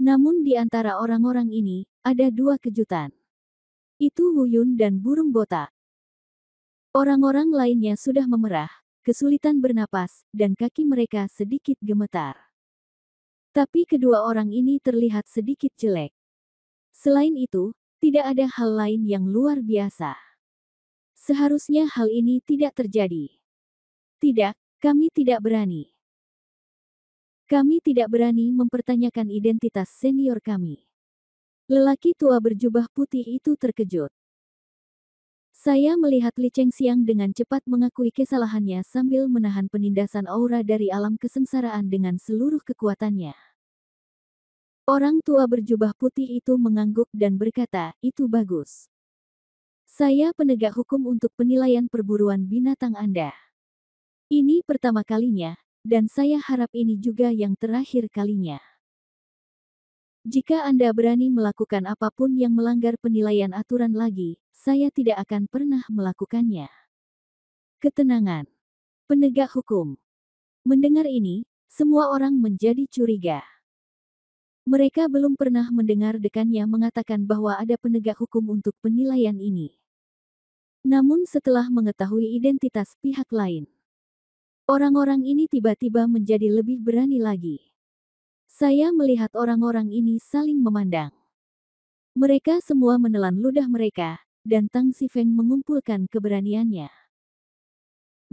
Namun di antara orang-orang ini, ada dua kejutan. Itu Wu Yun dan burung botak. Orang-orang lainnya sudah memerah, kesulitan bernapas, dan kaki mereka sedikit gemetar. Tapi kedua orang ini terlihat sedikit jelek. Selain itu, tidak ada hal lain yang luar biasa. Seharusnya hal ini tidak terjadi. Tidak, kami tidak berani. Kami tidak berani mempertanyakan identitas senior kami. Lelaki tua berjubah putih itu terkejut. Saya melihat Li Chengxiang dengan cepat mengakui kesalahannya sambil menahan penindasan aura dari alam kesengsaraan dengan seluruh kekuatannya. Orang tua berjubah putih itu mengangguk dan berkata, "Itu bagus. Saya penegak hukum untuk penilaian perburuan binatang Anda. Ini pertama kalinya, dan saya harap ini juga yang terakhir kalinya. Jika Anda berani melakukan apapun yang melanggar penilaian aturan lagi, saya tidak akan pernah melakukannya." Ketenangan. Penegak hukum. Mendengar ini, semua orang menjadi curiga. Mereka belum pernah mendengar dekannya mengatakan bahwa ada penegak hukum untuk penilaian ini. Namun setelah mengetahui identitas pihak lain, orang-orang ini tiba-tiba menjadi lebih berani lagi. Saya melihat orang-orang ini saling memandang. Mereka semua menelan ludah mereka, dan Tang Zifeng mengumpulkan keberaniannya.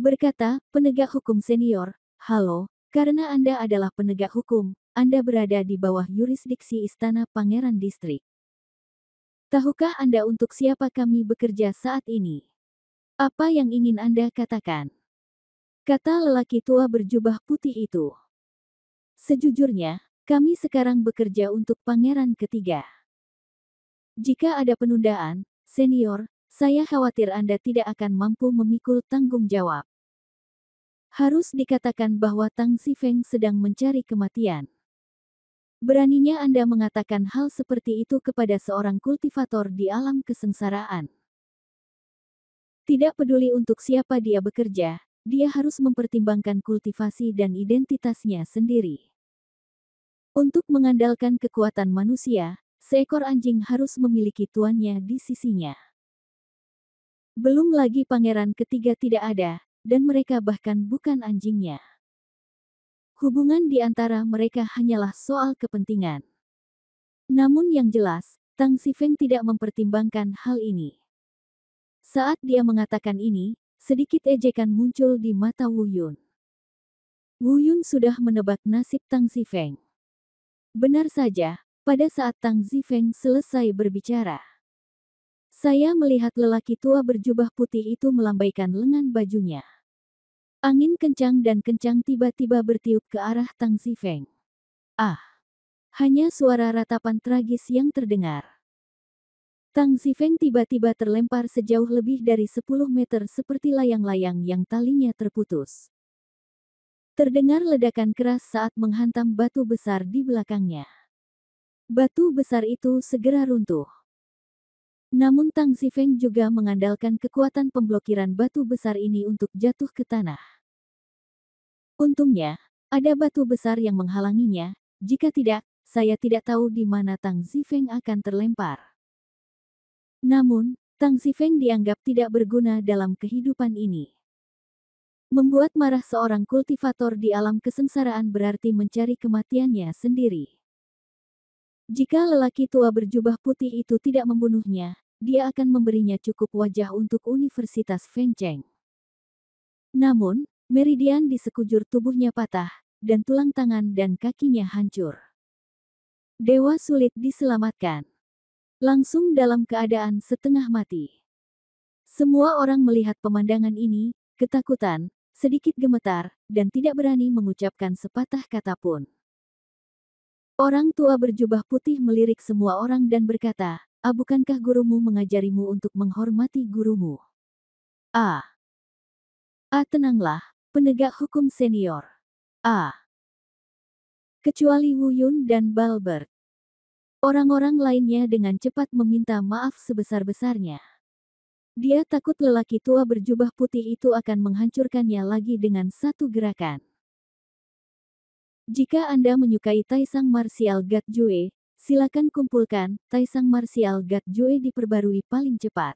Berkata, "Penegak hukum senior, halo, karena Anda adalah penegak hukum, Anda berada di bawah yurisdiksi Istana Pangeran Distrik. Tahukah Anda untuk siapa kami bekerja saat ini? Apa yang ingin Anda katakan?" Kata lelaki tua berjubah putih itu. "Sejujurnya, kami sekarang bekerja untuk Pangeran Ketiga. Jika ada penundaan, senior, saya khawatir Anda tidak akan mampu memikul tanggung jawab." Harus dikatakan bahwa Tang Zifeng sedang mencari kematian. Beraninya Anda mengatakan hal seperti itu kepada seorang kultivator di alam kesengsaraan. Tidak peduli untuk siapa dia bekerja, dia harus mempertimbangkan kultivasi dan identitasnya sendiri. Untuk mengandalkan kekuatan manusia, seekor anjing harus memiliki tuannya di sisinya. Belum lagi Pangeran Ketiga tidak ada, dan mereka bahkan bukan anjingnya. Hubungan di antara mereka hanyalah soal kepentingan. Namun yang jelas, Tang Zifeng tidak mempertimbangkan hal ini. Saat dia mengatakan ini, sedikit ejekan muncul di mata Wu Yun. Wu Yun sudah menebak nasib Tang Zifeng. Benar saja, pada saat Tang Zifeng selesai berbicara, saya melihat lelaki tua berjubah putih itu melambaikan lengan bajunya. Angin kencang dan kencang tiba-tiba bertiup ke arah Tang Zifeng. Ah! Hanya suara ratapan tragis yang terdengar. Tang Zifeng tiba-tiba terlempar sejauh lebih dari 10 meter seperti layang-layang yang talinya terputus. Terdengar ledakan keras saat menghantam batu besar di belakangnya. Batu besar itu segera runtuh. Namun Tang Zifeng juga mengandalkan kekuatan pemblokiran batu besar ini untuk jatuh ke tanah. Untungnya, ada batu besar yang menghalanginya, jika tidak, saya tidak tahu di mana Tang Zifeng akan terlempar. Namun, Tang Zifeng dianggap tidak berguna dalam kehidupan ini. Membuat marah seorang kultivator di alam kesengsaraan berarti mencari kematiannya sendiri. Jika lelaki tua berjubah putih itu tidak membunuhnya, dia akan memberinya cukup wajah untuk Universitas Fengcheng. Namun, meridian di sekujur tubuhnya patah, dan tulang tangan dan kakinya hancur. Dewa sulit diselamatkan. Langsung dalam keadaan setengah mati. Semua orang melihat pemandangan ini, ketakutan, sedikit gemetar, dan tidak berani mengucapkan sepatah kata pun. Orang tua berjubah putih melirik semua orang dan berkata, bukankah gurumu mengajarimu untuk menghormati gurumu? Tenanglah, penegak hukum senior. Kecuali Wu Yun dan Balbert. Orang-orang lainnya dengan cepat meminta maaf sebesar-besarnya. Dia takut lelaki tua berjubah putih itu akan menghancurkannya lagi dengan satu gerakan. Jika Anda menyukai Taisang Martial God Jue, silakan kumpulkan Taisang Martial God Jue diperbarui paling cepat.